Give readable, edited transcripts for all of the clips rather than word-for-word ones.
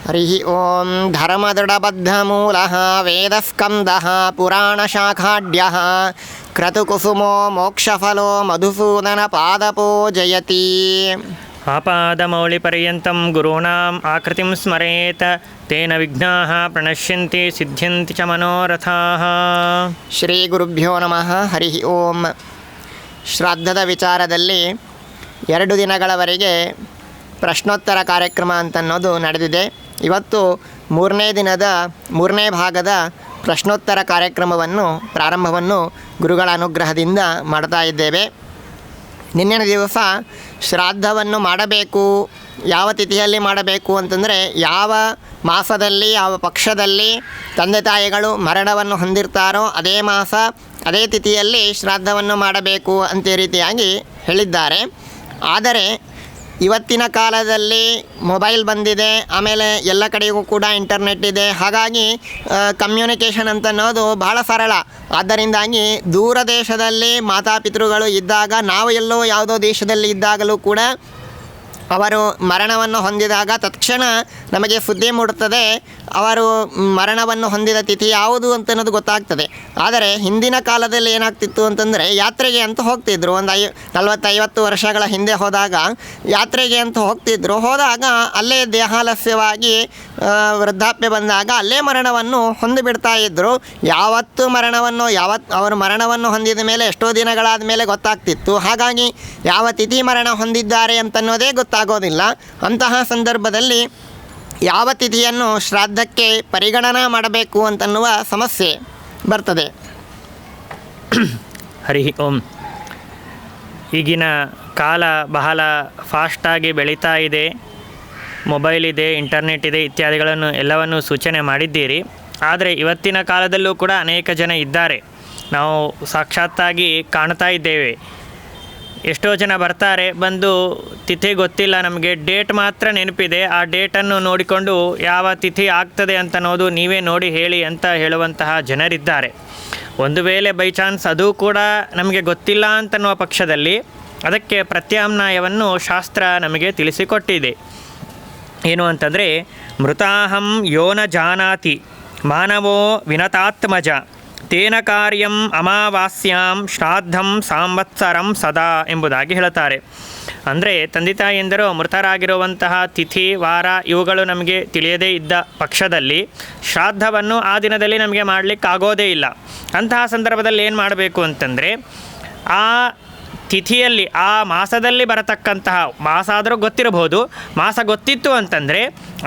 ಹರಿ ಓಂ ಧರ್ಮದೃಢಬದ್ಧಮೂಲಃ ವೇದಸ್ಕಂದಃ ಪುರಾಣಶಾಖಾಢ್ಯಃ ಕ್ರತುಕುಸುಮೋ ಮೋಕ್ಷಫಲೋ ಮಧುಸೂದನ ಪಾದಪೂಜಯತಿ. ಆಪಾದಮೌಳಿಪರ್ಯಂతం ಗುರುಣಾಂ ಆಕೃತಿಂ ಸ್ಮರೇತ್ ತೇನ ವಿಘ್ನಾಃ ಪ್ರಣಶ್ಯಂತಿ ಸಿದ್ಧ್ಯಂತಿ ಚ ಮನೋರಥಾಃ. ಶ್ರೀ ಗುರುಭ್ಯೋ ನಮಃ. ಹರಿ ಓಂ. ಶ್ರಾದ್ದದ ವಿಚಾರದಲ್ಲಿ 2 ದಿನಗಳವರೆಗೆ ಪ್ರಶ್ನೋತ್ತರ ಕಾರ್ಯಕ್ರಮ ಅಂತನ್ನೋದು ನಡೆದಿದೆ. ಇವತ್ತು 3ನೇ ದಿನದ 3ನೇ ಭಾಗದ ಪ್ರಶ್ನೋತ್ತರ ಕಾರ್ಯಕ್ರಮವನ್ನು ಪ್ರಾರಂಭವನ್ನು ಗುರುಗಳ ಅನುಗ್ರಹದಿಂದ ಮಾಡ್ತಾ ಇದ್ದೇವೆ. ನಿನ್ನೆಯ ದಿವಸ ಶ್ರಾದ್ದವನ್ನು ಮಾಡಬೇಕು, ಯಾವ ತಿಥಿಯಲ್ಲಿ ಮಾಡಬೇಕು ಅಂತಂದರೆ, ಯಾವ ಮಾಸದಲ್ಲಿ ಯಾವ ಪಕ್ಷದಲ್ಲಿ ತಂದೆ ತಾಯಿಗಳು ಮರಣವನ್ನು ಹೊಂದಿರ್ತಾರೋ ಅದೇ ಮಾಸ ಅದೇ ತಿಥಿಯಲ್ಲಿ ಶ್ರಾದ್ದವನ್ನು ಮಾಡಬೇಕು ಅಂತ ರೀತಿಯಾಗಿ ಹೇಳಿದ್ದಾರೆ. ಆದರೆ ಇವತ್ತಿನ ಕಾಲದಲ್ಲಿ ಮೊಬೈಲ್ ಬಂದಿದೆ, ಆಮೇಲೆ ಎಲ್ಲ ಕಡೆಗೂ ಕೂಡ ಇಂಟರ್ನೆಟ್ ಇದೆ. ಹಾಗಾಗಿ ಕಮ್ಯುನಿಕೇಷನ್ ಅಂತನ್ನೋದು ಬಹಳ ಸರಳ. ಆದ್ದರಿಂದಾಗಿ ದೂರ ದೇಶದಲ್ಲಿ ಮಾತಾಪಿತೃಗಳು ಇದ್ದಾಗ, ನಾವು ಎಲ್ಲೋ ಯಾವುದೋ ದೇಶದಲ್ಲಿ ಇದ್ದಾಗಲೂ ಕೂಡ ಅವರು ಮರಣವನ್ನು ಹೊಂದಿದಾಗ ತಕ್ಷಣ ನಮಗೆ ಸುದ್ದಿ ಮೂಡುತ್ತದೆ, ಅವರು ಮರಣವನ್ನು ಹೊಂದಿದ ತಿಥಿ ಯಾವುದು ಅಂತನ್ನೋದು ಗೊತ್ತಾಗ್ತದೆ. ಆದರೆ ಹಿಂದಿನ ಕಾಲದಲ್ಲಿ ಏನಾಗ್ತಿತ್ತು ಅಂತಂದರೆ, ಯಾತ್ರೆಗೆ ಅಂತ ಹೋಗ್ತಿದ್ರು. ಒಂದು 40-50 ವರ್ಷಗಳ ಹಿಂದೆ ಹೋದಾಗ ಯಾತ್ರೆಗೆ ಅಂತ ಹೋದಾಗ ಅಲ್ಲೇ ದೇಹಾಲಸ್ಯವಾಗಿ ವೃದ್ಧಾಪ್ಯ ಬಂದಾಗ ಅಲ್ಲೇ ಮರಣವನ್ನು ಹೊಂದಿಬಿಡ್ತಾ ಇದ್ದರು. ಅವರು ಮರಣವನ್ನು ಹೊಂದಿದ ಮೇಲೆ ಎಷ್ಟೋ ದಿನಗಳಾದ ಮೇಲೆ ಗೊತ್ತಾಗ್ತಿತ್ತು. ಹಾಗಾಗಿ ಯಾವ ತಿಥಿ ಮರಣ ಹೊಂದಿದ್ದಾರೆ ಅಂತನ್ನೋದೇ ಗೊತ್ತಾಗೋದಿಲ್ಲ. ಅಂತಹ ಸಂದರ್ಭದಲ್ಲಿ ಯಾವ ತಿಥಿಯನ್ನು ಶ್ರಾದ್ದಕ್ಕೆ ಪರಿಗಣನಾ ಮಾಡಬೇಕು ಅಂತನ್ನುವ ಸಮಸ್ಯೆ ಬರ್ತದೆ. ಹರಿ ಓಂ. ಈಗಿನ ಕಾಲ ಬಹಳ ಫಾಸ್ಟಾಗಿ ಬೆಳೀತಾ ಇದೆ. ಮೊಬೈಲ್ ಇದೆ, ಇಂಟರ್ನೆಟ್ ಇದೆ, ಇತ್ಯಾದಿಗಳನ್ನು ಎಲ್ಲವನ್ನು ಸೂಚನೆ ಮಾಡಿದ್ದೀರಿ. ಆದರೆ ಇವತ್ತಿನ ಕಾಲದಲ್ಲೂ ಕೂಡ ಅನೇಕ ಜನ ಇದ್ದಾರೆ, ನಾವು ಸಾಕ್ಷಾತ್ತಾಗಿ ಕಾಣ್ತಾ ಇದ್ದೇವೆ. ಎಷ್ಟೋ ಜನ ಬರ್ತಾರೆ, ಬಂದು ತಿಥಿ ಗೊತ್ತಿಲ್ಲ ನಮಗೆ, ಡೇಟ್ ಮಾತ್ರ ನೆನಪಿದೆ, ಆ ಡೇಟನ್ನು ನೋಡಿಕೊಂಡು ಯಾವ ತಿಥಿ ಆಗ್ತದೆ ಅಂತನ್ನೋದು ನೀವೇ ನೋಡಿ ಹೇಳಿ ಅಂತ ಹೇಳುವಂತಹ ಜನರಿದ್ದಾರೆ. ಒಂದು ವೇಳೆ ಬೈ ಚಾನ್ಸ್ ಅದು ಕೂಡ ನಮಗೆ ಗೊತ್ತಿಲ್ಲ ಅಂತನ್ನುವ ಪಕ್ಷದಲ್ಲಿ ಅದಕ್ಕೆ ಪ್ರತ್ಯಾಮ್ನಾಯವನ್ನು ಶಾಸ್ತ್ರ ನಮಗೆ ತಿಳಿಸಿಕೊಟ್ಟಿದೆ. ಏನು ಅಂತಂದರೆ, ಮೃತಾಹಂ ಯೋನ ಜಾನಾತಿ ಮಾನವೋ ವಿನತಾತ್ಮಜ ತೇನ ಕಾರ್ಯಂ ಅಮಾವಾಸ್ಯಾಂ ಶ್ರಾದ್ದಂ ಸಂವತ್ಸರಂ ಸದಾ ಎಂಬುದಾಗಿ ಹೇಳುತ್ತಾರೆ. ಅಂದರೆ ತಂದೆ ತಾಯಿಯಂದರು ಮೃತರಾಗಿರುವಂತಹ ತಿಥಿ ವಾರ ಇವುಗಳು ನಮಗೆ ತಿಳಿಯದೇ ಇದ್ದ ಪಕ್ಷದಲ್ಲಿ ಶ್ರಾದ್ದವನ್ನು ಆ ದಿನದಲ್ಲಿ ನಮಗೆ ಮಾಡಲಿಕ್ಕಾಗೋದೇ ಇಲ್ಲ. ಅಂತಹ ಸಂದರ್ಭದಲ್ಲಿ ಏನು ಮಾಡಬೇಕು ಅಂತಂದರೆ, ಆ ತಿಥಿಯಲ್ಲಿ ಆ ಮಾಸದಲ್ಲಿ ಬರತಕ್ಕಂತಹ, ಮಾಸ ಆದರೂ ಗೊತ್ತಿರಬಹುದು, ಮಾಸ ಗೊತ್ತಿತ್ತು ಅಂತಂದರೆ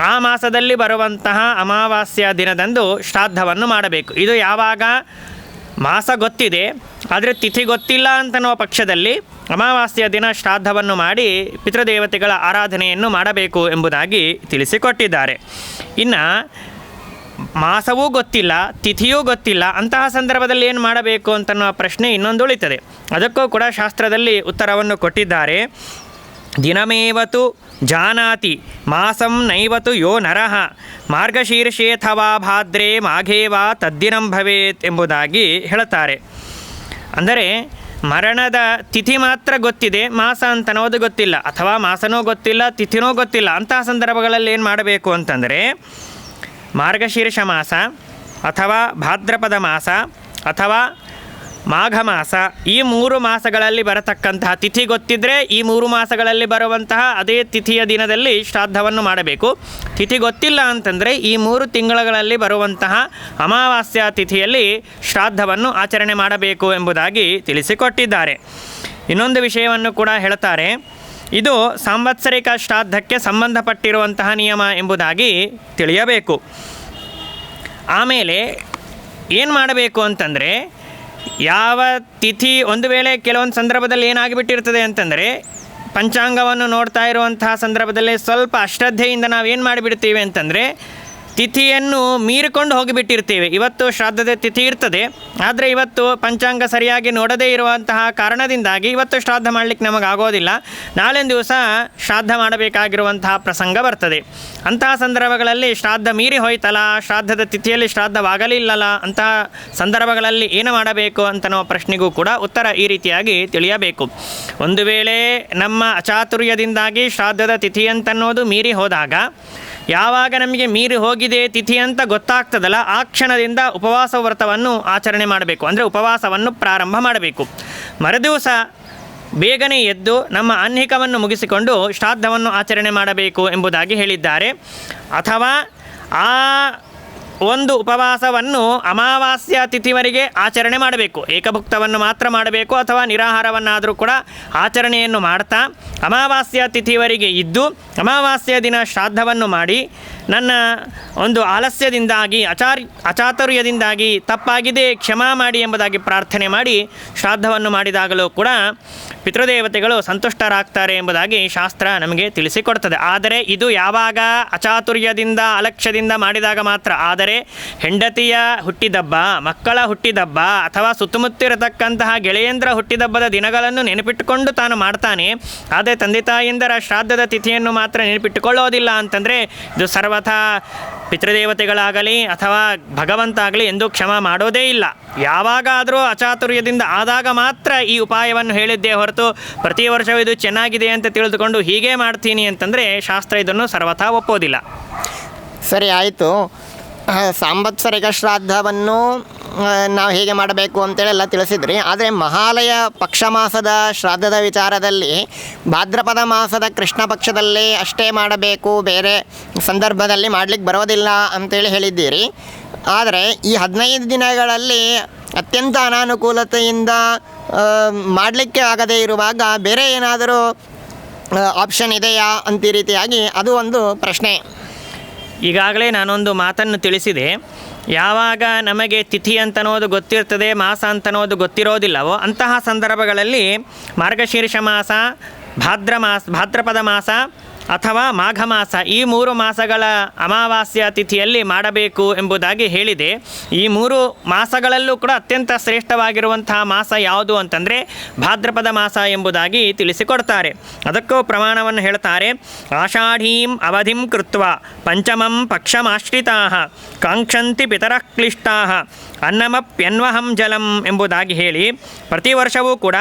ಆ ಮಾಸದಲ್ಲಿ ಬರುವಂತಹ ಅಮಾವಾಸ್ಯ ದಿನದಂದು ಶ್ರಾದ್ದವನ್ನು ಮಾಡಬೇಕು. ಇದು ಯಾವಾಗ ಮಾಸ ಗೊತ್ತಿದೆ ಆದರೆ ತಿಥಿ ಗೊತ್ತಿಲ್ಲ ಅಂತನ್ನುವ ಪಕ್ಷದಲ್ಲಿ ಅಮಾವಾಸ್ಯ ದಿನ ಶ್ರಾದ್ದವನ್ನು ಮಾಡಿ ಪಿತೃದೇವತೆಗಳ ಆರಾಧನೆಯನ್ನು ಮಾಡಬೇಕು ಎಂಬುದಾಗಿ ತಿಳಿಸಿಕೊಟ್ಟಿದ್ದಾರೆ. ಇನ್ನು ಮಾಸವೂ ಗೊತ್ತಿಲ್ಲ, ತಿಥಿಯೂ ಗೊತ್ತಿಲ್ಲ, ಅಂತಹ ಸಂದರ್ಭದಲ್ಲಿ ಏನು ಮಾಡಬೇಕು ಅಂತನ್ನುವ ಪ್ರಶ್ನೆ ಇನ್ನೊಂದು ಉಳಿತದೆ. ಅದಕ್ಕೂ ಕೂಡ ಶಾಸ್ತ್ರದಲ್ಲಿ ಉತ್ತರವನ್ನು ಕೊಟ್ಟಿದ್ದಾರೆ. ದಿನಮೇವತು ಜಾನಾತಿ ಮಾಸಂ ನೈವತು ಯೋ ನರಃ ಮಾರ್ಗಶೀರ್ಷೇಥವಾ ಭಾದ್ರೇ ಮಾಘೇವಾ ತದ್ದಿನಂ ಭವೇತ್ ಎಂಬುದಾಗಿ ಹೇಳುತ್ತಾರೆ. ಅಂದರೆ ಮರಣದ ತಿಥಿ ಮಾತ್ರ ಗೊತ್ತಿದೆ, ಮಾಸ ಅಂತನ್ನೋದು ಗೊತ್ತಿಲ್ಲ, ಅಥವಾ ಮಾಸನೂ ಗೊತ್ತಿಲ್ಲ, ತಿಥಿನೂ ಗೊತ್ತಿಲ್ಲ. ಅಂತಹ ಸಂದರ್ಭಗಳಲ್ಲಿ ಏನು ಮಾಡಬೇಕು ಅಂತಂದರೆ, ಮಾರ್ಗಶೀರ್ಷ ಮಾಸ ಅಥವಾ ಭಾದ್ರಪದ ಮಾಸ ಅಥವಾ ಮಾಘ ಮಾಸ, ಈ 3 ಮಾಸಗಳಲ್ಲಿ ಬರತಕ್ಕಂತಹ ತಿಥಿ ಗೊತ್ತಿದ್ದರೆ ಈ 3 ಮಾಸಗಳಲ್ಲಿ ಬರುವಂತಹ ಅದೇ ತಿಥಿಯ ದಿನದಲ್ಲಿ ಶ್ರಾದ್ದವನ್ನು ಮಾಡಬೇಕು. ತಿಥಿ ಗೊತ್ತಿಲ್ಲ ಅಂತಂದರೆ ಈ 3 ತಿಂಗಳುಗಳಲ್ಲಿ ಬರುವಂತಹ ಅಮಾವಾಸ್ಯ ತಿಥಿಯಲ್ಲಿ ಶ್ರಾದ್ದವನ್ನು ಆಚರಣೆ ಮಾಡಬೇಕು ಎಂಬುದಾಗಿ ತಿಳಿಸಿಕೊಟ್ಟಿದ್ದಾರೆ. ಇನ್ನೊಂದು ವಿಷಯವನ್ನು ಕೂಡ ಹೇಳ್ತಾರೆ, ಇದು ಸಾಂವತ್ಸರಿಕ ಶ್ರಾದ್ದಕ್ಕೆ ಸಂಬಂಧಪಟ್ಟಿರುವಂತಹ ನಿಯಮ ಎಂಬುದಾಗಿ ತಿಳಿಯಬೇಕು. ಆಮೇಲೆ ಏನು ಮಾಡಬೇಕು ಅಂತಂದರೆ, ಯಾವ ತಿಥಿ ಒಂದು ವೇಳೆ ಕೆಲವೊಂದು ಸಂದರ್ಭದಲ್ಲಿ ಏನಾಗಿಬಿಟ್ಟಿರ್ತದೆ ಅಂತಂದರೆ, ಪಂಚಾಂಗವನ್ನು ನೋಡ್ತಾ ಇರುವಂತಹ ಸಂದರ್ಭದಲ್ಲಿ ಸ್ವಲ್ಪ ಅಶ್ರದ್ಧೆಯಿಂದ ನಾವೇನು ಮಾಡಿಬಿಡ್ತೀವಿ ಅಂತಂದರೆ, ತಿಥಿಯನ್ನು ಮೀರಿಕೊಂಡು ಹೋಗಿಬಿಟ್ಟಿರ್ತೀವಿ. ಇವತ್ತು ಶ್ರಾದ್ದದ ತಿಥಿ ಇರ್ತದೆ, ಆದರೆ ಇವತ್ತು ಪಂಚಾಂಗ ಸರಿಯಾಗಿ ನೋಡದೇ ಇರುವಂತಹ ಕಾರಣದಿಂದಾಗಿ ಇವತ್ತು ಶ್ರಾದ್ದ ಮಾಡಲಿಕ್ಕೆ ನಮಗಾಗೋದಿಲ್ಲ, ನಾಳಿನ ದಿವಸ ಶ್ರಾದ್ದ ಮಾಡಬೇಕಾಗಿರುವಂತಹ ಪ್ರಸಂಗ ಬರ್ತದೆ. ಅಂತಹ ಸಂದರ್ಭಗಳಲ್ಲಿ ಶ್ರಾದ್ದ ಮೀರಿ ಹೋಯ್ತಲ್ಲ, ಶ್ರಾದ್ದದ ತಿಥಿಯಲ್ಲಿ ಶ್ರಾದ್ದವಾಗಲಿಲ್ಲಲ್ಲ, ಅಂತಹ ಸಂದರ್ಭಗಳಲ್ಲಿ ಏನು ಮಾಡಬೇಕು ಅಂತನೋ ಪ್ರಶ್ನೆಗೂ ಕೂಡ ಉತ್ತರ ಈ ರೀತಿಯಾಗಿ ತಿಳಿಯಬೇಕು. ಒಂದು ವೇಳೆ ನಮ್ಮ ಅಚಾತುರ್ಯದಿಂದಾಗಿ ಶ್ರಾದ್ದದ ತಿಥಿ ಅಂತನ್ನೋದು ಮೀರಿ ಹೋದಾಗ ಯಾವಾಗ ನಮಗೆ ಮೀರಿ ಹೋಗಿದೆ ತಿಥಿ ಅಂತ ಗೊತ್ತಾಗ್ತದಲ್ಲ, ಆ ಕ್ಷಣದಿಂದ ಉಪವಾಸ ವ್ರತವನ್ನು ಆಚರಣೆ ಮಾಡಬೇಕು, ಅಂದರೆ ಉಪವಾಸವನ್ನು ಪ್ರಾರಂಭ ಮಾಡಬೇಕು. ಮರುದಿವಸ ಬೇಗನೆ ಎದ್ದು ನಮ್ಮ ಆಹ್ನಿಕವನ್ನು ಮುಗಿಸಿಕೊಂಡು ಶ್ರಾದ್ದವನ್ನು ಆಚರಣೆ ಮಾಡಬೇಕು ಎಂಬುದಾಗಿ ಹೇಳಿದ್ದಾರೆ. ಅಥವಾ ಆ ಒಂದು ಉಪವಾಸವನ್ನು ಅಮಾವಾಸ್ಯ ತಿಥಿವರೆಗೆ ಆಚರಣೆ ಮಾಡಬೇಕು. ಏಕಭುಕ್ತವನ್ನು ಮಾತ್ರ ಮಾಡಬೇಕು ಅಥವಾ ನಿರಾಹಾರವನ್ನಾದರೂ ಕೂಡ ಆಚರಣೆಯನ್ನು ಮಾಡ್ತಾ ಅಮಾವಾಸ್ಯ ತಿಥಿವರೆಗೆ ಇದ್ದು ಅಮಾವಾಸ್ಯ ದಿನ ಶ್ರಾದ್ದವನ್ನು ಮಾಡಿ ನನ್ನ ಒಂದು ಆಲಸ್ಯದಿಂದಾಗಿ ಅಚಾತುರ್ಯದಿಂದಾಗಿ ತಪ್ಪಾಗಿದೆ ಕ್ಷಮಾ ಮಾಡಿ ಎಂಬುದಾಗಿ ಪ್ರಾರ್ಥನೆ ಮಾಡಿ ಶ್ರಾದ್ದವನ್ನು ಮಾಡಿದಾಗಲೂ ಕೂಡ ಪಿತೃದೇವತೆಗಳು ಸಂತುಷ್ಟರಾಗ್ತಾರೆ ಎಂಬುದಾಗಿ ಶಾಸ್ತ್ರ ನಮಗೆ ತಿಳಿಸಿಕೊಡ್ತದೆ. ಆದರೆ ಇದು ಯಾವಾಗ ಅಚಾತುರ್ಯದಿಂದ ಅಲಕ್ಷ್ಯದಿಂದ ಮಾಡಿದಾಗ ಮಾತ್ರ. ಆದರೆ ಹೆಂಡತಿಯ ಹುಟ್ಟಿದಬ್ಬ, ಮಕ್ಕಳ ಹುಟ್ಟಿದಬ್ಬ ಅಥವಾ ಸುತ್ತಮುತ್ತಿರತಕ್ಕಂತಹ ಗೆಳೆಯಂದ್ರ ಹುಟ್ಟಿದಬ್ಬದ ದಿನಗಳನ್ನು ನೆನಪಿಟ್ಟುಕೊಂಡು ತಾನು ಮಾಡ್ತಾನೆ. ಆದರೆ ತಂದೆ ತಾಯಿಯಂದರ ಶ್ರಾದ್ದದ ತಿಥಿಯನ್ನು ಮಾತ್ರ ನೆನಪಿಟ್ಟುಕೊಳ್ಳೋದಿಲ್ಲ ಅಂತಂದರೆ ಇದು ಸರ್ವಥಾ ಪಿತೃದೇವತೆಗಳಾಗಲಿ ಅಥವಾ ಭಗವಂತ ಆಗಲಿ ಎಂದೂ ಕ್ಷಮ ಮಾಡೋದೇ ಇಲ್ಲ. ಯಾವಾಗಾದರೂ ಅಚಾತುರ್ಯದಿಂದ ಆದಾಗ ಮಾತ್ರ ಈ ಉಪಾಯವನ್ನು ಹೇಳಿದ್ದೇ ಹೊರತು ಪ್ರತಿ ವರ್ಷವೂ ಇದು ಚೆನ್ನಾಗಿದೆ ಅಂತ ತಿಳಿದುಕೊಂಡು ಹೀಗೆ ಮಾಡ್ತೀನಿ ಅಂತಂದರೆ ಶಾಸ್ತ್ರ ಇದನ್ನು ಸರ್ವಥಾ ಒಪ್ಪೋದಿಲ್ಲ. ಸರಿ, ಆಯಿತು. ಸಾಂವತ್ಸರಿಕ ಶ್ರಾದ್ದವನ್ನು ನಾವು ಹೇಗೆ ಮಾಡಬೇಕು ಅಂತೇಳಿ ಎಲ್ಲ ತಿಳಿಸಿದ್ರಿ. ಆದರೆ ಮಹಾಲಯ ಪಕ್ಷ ಮಾಸದ ಶ್ರಾದ್ದದ ವಿಚಾರದಲ್ಲಿ ಭಾದ್ರಪದ ಮಾಸದ ಕೃಷ್ಣ ಪಕ್ಷದಲ್ಲಿ ಅಷ್ಟೇ ಮಾಡಬೇಕು, ಬೇರೆ ಸಂದರ್ಭದಲ್ಲಿ ಮಾಡಲಿಕ್ಕೆ ಬರೋದಿಲ್ಲ ಅಂತೇಳಿ ಹೇಳಿದ್ದೀರಿ. ಆದರೆ ಈ 15 ದಿನಗಳಲ್ಲಿ ಅತ್ಯಂತ ಅನಾನುಕೂಲತೆಯಿಂದ ಮಾಡಲಿಕ್ಕೆ ಆಗದೇ ಇರುವಾಗ ಬೇರೆ ಏನಾದರೂ ಆಪ್ಷನ್ ಇದೆಯಾ ಅಂತ ಈ ರೀತಿಯಾಗಿ ಅದು ಒಂದು ಪ್ರಶ್ನೆ. ಈಗಾಗಲೇ ನಾನೊಂದು ಮಾತನ್ನು ತಿಳಿಸಿದೆ. ಯಾವಾಗ ನಮಗೆ ತಿಥಿ ಅಂತನೋದು ಗೊತ್ತಿರ್ತದೆ, ಮಾಸ ಅಂತನೋದು ಗೊತ್ತಿರೋದಿಲ್ಲವೋ ಅಂತಹ ಸಂದರ್ಭಗಳಲ್ಲಿ ಮಾರ್ಗಶೀರ್ಷ ಮಾಸ, ಭಾದ್ರಪದ ಮಾಸ ಅಥವಾ ಮಾಘ ಮಾಸ ಈ 3 ಮಾಸಗಳ ಅಮಾವಾಸ್ಯ ತಿಥಿಯಲ್ಲಿ ಮಾಡಬೇಕು ಎಂಬುದಾಗಿ ಹೇಳಿದೆ. ಈ 3 ಮಾಸಗಳಲ್ಲೂ ಕೂಡ ಅತ್ಯಂತ ಶ್ರೇಷ್ಠವಾಗಿರುವಂತಹ ಮಾಸ ಯಾವುದು ಅಂತಂದರೆ ಭಾದ್ರಪದ ಮಾಸ ಎಂಬುದಾಗಿ ತಿಳಿಸಿಕೊಡ್ತಾರೆ. ಅದಕ್ಕೂ ಪ್ರಮಾಣವನ್ನು ಹೇಳ್ತಾರೆ. ಆಷಾಢೀಂ ಅವಧಿಂ ಕೃತ್ವ ಪಂಚಮಂ ಪಕ್ಷಮಾಶ್ರಿತಾ ಕಾಂಕ್ಷಂತಿ ಪಿತರಃ ಕ್ಲಿಷ್ಟಾಃ ಅನ್ನಮಪ್ಯನ್ವಹಂ ಜಲಂ ಎಂಬುದಾಗಿ ಹೇಳಿ ಪ್ರತಿ ವರ್ಷವೂ ಕೂಡ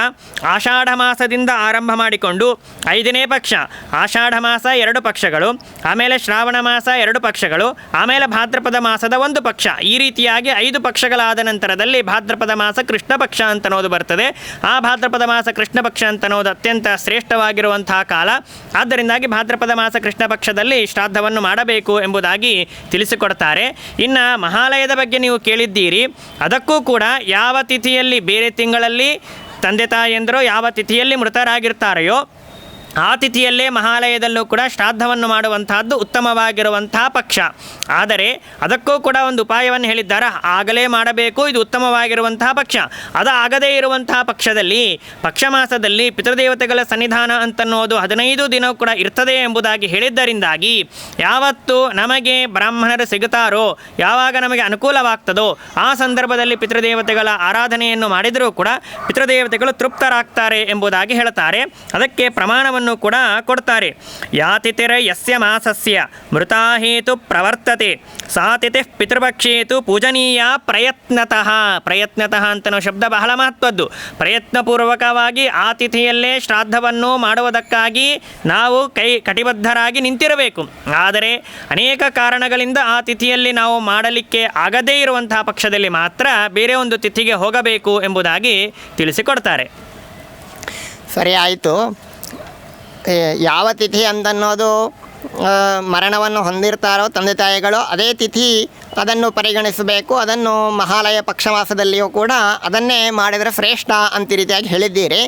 ಆಷಾಢ ಮಾಸದಿಂದ ಆರಂಭ ಮಾಡಿಕೊಂಡು 5ನೇ ಪಕ್ಷ, ಆಷಾಢ ಮಾಸ 2 ಪಕ್ಷಗಳು, ಆಮೇಲೆ ಶ್ರಾವಣ ಮಾಸ 2 ಪಕ್ಷಗಳು, ಆಮೇಲೆ ಭಾದ್ರಪದ ಮಾಸದ 1 ಪಕ್ಷ, ಈ ರೀತಿಯಾಗಿ 5 ಪಕ್ಷಗಳಾದ ನಂತರದಲ್ಲಿ ಭಾದ್ರಪದ ಮಾಸ ಕೃಷ್ಣ ಪಕ್ಷ ಅಂತನೋದು ಬರ್ತದೆ. ಆ ಭಾದ್ರಪದ ಮಾಸ ಕೃಷ್ಣ ಪಕ್ಷ ಅಂತನೋದು ಅತ್ಯಂತ ಶ್ರೇಷ್ಠವಾಗಿರುವಂತಹ ಕಾಲ. ಆದ್ದರಿಂದಾಗಿ ಭಾದ್ರಪದ ಮಾಸ ಕೃಷ್ಣ ಪಕ್ಷದಲ್ಲಿ ಶ್ರಾದ್ದವನ್ನು ಮಾಡಬೇಕು ಎಂಬುದಾಗಿ ತಿಳಿಸಿಕೊಡ್ತಾರೆ. ಇನ್ನು ಮಹಾಲಯದ ಬಗ್ಗೆ ನೀವು ಕೇಳಿದ್ದೀರಿ. ಅದಕ್ಕೂ ಕೂಡ ಯಾವ ತಿಥಿಯಲ್ಲಿ, ಬೇರೆ ತಿಂಗಳಲ್ಲಿ ತಂದೆ ತಾಯಿಯಂದರು ಯಾವ ತಿಥಿಯಲ್ಲಿ ಮೃತರಾಗಿರ್ತಾರೆಯೋ ಆ ತಿಥಿಯಲ್ಲೇ ಮಹಾಲಯದಲ್ಲೂ ಕೂಡ ಶ್ರಾದ್ದವನ್ನು ಮಾಡುವಂತಹದ್ದು ಉತ್ತಮವಾಗಿರುವಂತಹ ಪಕ್ಷ. ಆದರೆ ಅದಕ್ಕೂ ಕೂಡ ಒಂದು ಉಪಾಯವನ್ನು ಹೇಳಿದ್ದಾರೆ. ಆಗಲೇ ಮಾಡಬೇಕು, ಇದು ಉತ್ತಮವಾಗಿರುವಂತಹ ಪಕ್ಷ. ಅದು ಆಗದೇ ಇರುವಂತಹ ಪಕ್ಷದಲ್ಲಿ ಪಕ್ಷ ಮಾಸದಲ್ಲಿ ಪಿತೃದೇವತೆಗಳ ಸನ್ನಿಧಾನ ಅಂತನ್ನೋದು 15 ದಿನ ಕೂಡ ಇರ್ತದೆ ಎಂಬುದಾಗಿ ಹೇಳಿದ್ದರಿಂದಾಗಿ ಯಾವತ್ತು ನಮಗೆ ಬ್ರಾಹ್ಮಣರು ಸಿಗುತ್ತಾರೋ, ಯಾವಾಗ ನಮಗೆ ಅನುಕೂಲವಾಗ್ತದೋ ಆ ಸಂದರ್ಭದಲ್ಲಿ ಪಿತೃದೇವತೆಗಳ ಆರಾಧನೆಯನ್ನು ಮಾಡಿದರೂ ಕೂಡ ಪಿತೃದೇವತೆಗಳು ತೃಪ್ತರಾಗ್ತಾರೆ ಎಂಬುದಾಗಿ ಹೇಳ್ತಾರೆ. ಅದಕ್ಕೆ ಪ್ರಮಾಣವನ್ನು ಕೂಡ ಕೊಡ್ತಾರೆ. ಯಾತಿಥಿರ ಯಸ್ಯ ಮಾಸಸ್ಯ ಮೃತಾಹೇತು ಪ್ರವರ್ತತೆ ಸಾ ತಿಥಿ ಪಿತೃಪಕ್ಷೇತು ಪೂಜನೀಯ ಪ್ರಯತ್ನತಃ. ಪ್ರಯತ್ನತಃ ಅಂತನೋ ಶಬ್ದ ಬಹಳ ಮಹತ್ವದ್ದು. ಪ್ರಯತ್ನಪೂರ್ವಕವಾಗಿ ಆ ತಿಥಿಯಲ್ಲೇ ಶ್ರಾದ್ದವನ್ನು ಮಾಡುವುದಕ್ಕಾಗಿ ನಾವು ಕಟಿಬದ್ಧರಾಗಿ ನಿಂತಿರಬೇಕು. ಆದರೆ ಅನೇಕ ಕಾರಣಗಳಿಂದ ಆ ತಿಥಿಯಲ್ಲಿ ನಾವು ಮಾಡಲಿಕ್ಕೆ ಆಗದೇ ಇರುವಂತಹ ಪಕ್ಷದಲ್ಲಿ ಮಾತ್ರ ಬೇರೆ ಒಂದು ತಿಥಿಗೆ ಹೋಗಬೇಕು ಎಂಬುದಾಗಿ ತಿಳಿಸಿಕೊಡ್ತಾರೆ. ಸರಿ, ಆಯಿತು. ಯಾವ ತಿಥಿ ಅಂತನ್ನೋದು ಮರಣವನ್ನು ಹೊಂದಿರ್ತಾರೋ ತಂದೆ ತಾಯಿಗಳು ಅದೇ ತಿಥಿ ಅದನ್ನು ಪರಿಗಣಿಸಬೇಕು. ಅದನ್ನು ಮಹಾಲಯ ಪಕ್ಷಮಾಸದಲ್ಲಿಯೂ ಕೂಡ ಅದನ್ನೇ ಮಾಡಿದರೆ ಶ್ರೇಷ್ಠ ಅಂತ ರೀತಿಯಾಗಿ ಹೇಳಿದ್ದೀರಿ.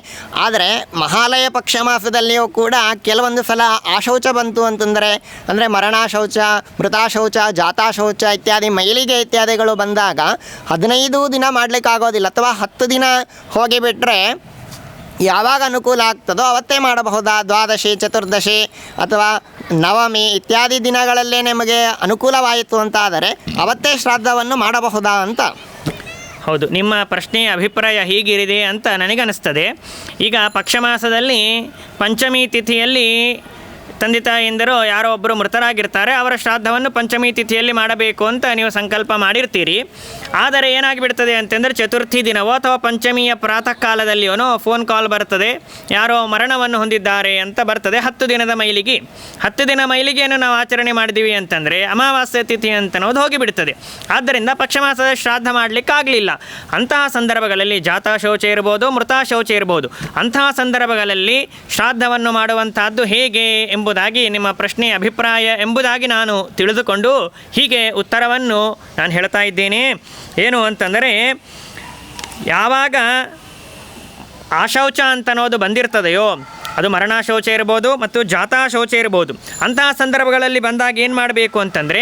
ಆದರೆ ಮಹಾಲಯ ಪಕ್ಷಮಾಸದಲ್ಲಿಯೂ ಕೂಡ ಕೆಲವೊಂದು ಸಲ ಆಶೌಚ ಬಂತು ಅಂತಂದರೆ, ಅಂದರೆ ಮರಣಾಶೌಚ, ಮೃತಾಶೌಚ, ಜಾತಾಶೌಚ ಇತ್ಯಾದಿ ಮೈಲಿಗೆ ಇತ್ಯಾದಿಗಳು ಬಂದಾಗ 15 ದಿನ ಮಾಡಲಿಕ್ಕಾಗೋದಿಲ್ಲ. ಅಥವಾ 10 ದಿನ ಹೋಗಿಬಿಟ್ರೆ ಯಾವಾಗ ಅನುಕೂಲ ಆಗ್ತದೋ ಅವತ್ತೇ ಮಾಡಬಹುದಾ? ದ್ವಾದಶಿ, ಚತುರ್ದಶಿ ಅಥವಾ ನವಮಿ ಇತ್ಯಾದಿ ದಿನಗಳಲ್ಲೇ ನಮಗೆ ಅನುಕೂಲವಾಯಿತು ಅಂತ ಆದರೆ ಅವತ್ತೇ ಶ್ರಾದ್ದವನ್ನು ಮಾಡಬಹುದಾ ಅಂತ. ಹೌದು, ನಿಮ್ಮ ಪ್ರಶ್ನೆಯ ಅಭಿಪ್ರಾಯ ಹೀಗಿರಿದೆ ಅಂತ ನನಗನ್ನಿಸ್ತದೆ. ಈಗ ಪಕ್ಷಮಾಸದಲ್ಲಿ ಪಂಚಮಿ ತಿಥಿಯಲ್ಲಿ ತಂದೆ ತಾಯಿಯಂದರು ಯಾರೋ ಒಬ್ಬರು ಮೃತರಾಗಿರ್ತಾರೆ, ಅವರ ಶ್ರಾದ್ದವನ್ನು ಪಂಚಮಿ ತಿಥಿಯಲ್ಲಿ ಮಾಡಬೇಕು ಅಂತ ನೀವು ಸಂಕಲ್ಪ ಮಾಡಿರ್ತೀರಿ. ಆದರೆ ಏನಾಗಿಬಿಡ್ತದೆ ಅಂತಂದರೆ ಚತುರ್ಥಿ ದಿನವೋ ಅಥವಾ ಪಂಚಮಿಯ ಪ್ರಾತಃ ಕಾಲದಲ್ಲಿಯೋ ಫೋನ್ ಕಾಲ್ ಬರ್ತದೆ, ಯಾರೋ ಮರಣವನ್ನು ಹೊಂದಿದ್ದಾರೆ ಅಂತ ಬರ್ತದೆ. 10 ದಿನದ ಮೈಲಿಗೆ 10 ದಿನ ಮೈಲಿಗೆಯನ್ನು ನಾವು ಆಚರಣೆ ಮಾಡಿದ್ದೀವಿ ಅಂತಂದರೆ ಅಮಾವಾಸ್ಯ ತಿಥಿ ಅಂತನೋದು ಹೋಗಿಬಿಡ್ತದೆ. ಆದ್ದರಿಂದ ಪಕ್ಷಮಾಸದ ಶ್ರಾದ್ದ ಮಾಡಲಿಕ್ಕಾಗಲಿಲ್ಲ. ಅಂತಹ ಸಂದರ್ಭಗಳಲ್ಲಿ ಜಾತ ಶೌಚ ಇರ್ಬೋದು, ಮೃತ ಶೌಚ ಇರ್ಬೋದು. ಅಂತಹ ಸಂದರ್ಭಗಳಲ್ಲಿ ಶ್ರಾದ್ದವನ್ನು ಮಾಡುವಂತಹದ್ದು ಹೇಗೆ ಎಂಬುದಾಗಿ ನಿಮ್ಮ ಪ್ರಶ್ನೆ ಅಭಿಪ್ರಾಯ ಎಂಬುದಾಗಿ ನಾನು ತಿಳಿದುಕೊಂಡು ಹೀಗೆ ಉತ್ತರವನ್ನು ನಾನು ಹೇಳ್ತಾ ಇದ್ದೇನೆ. ಏನು ಅಂತಂದರೆ, ಯಾವಾಗ ಆಶೌಚ ಅಂತನೋದು ಬಂದಿರ್ತದೆಯೋ ಅದು ಮರಣ ಶೌಚ ಇರ್ಬೋದು ಮತ್ತು ಜಾತಾ ಶೌಚ ಇರ್ಬೋದು. ಅಂತಹ ಸಂದರ್ಭಗಳಲ್ಲಿ ಬಂದಾಗ ಏನು ಮಾಡಬೇಕು ಅಂತಂದರೆ,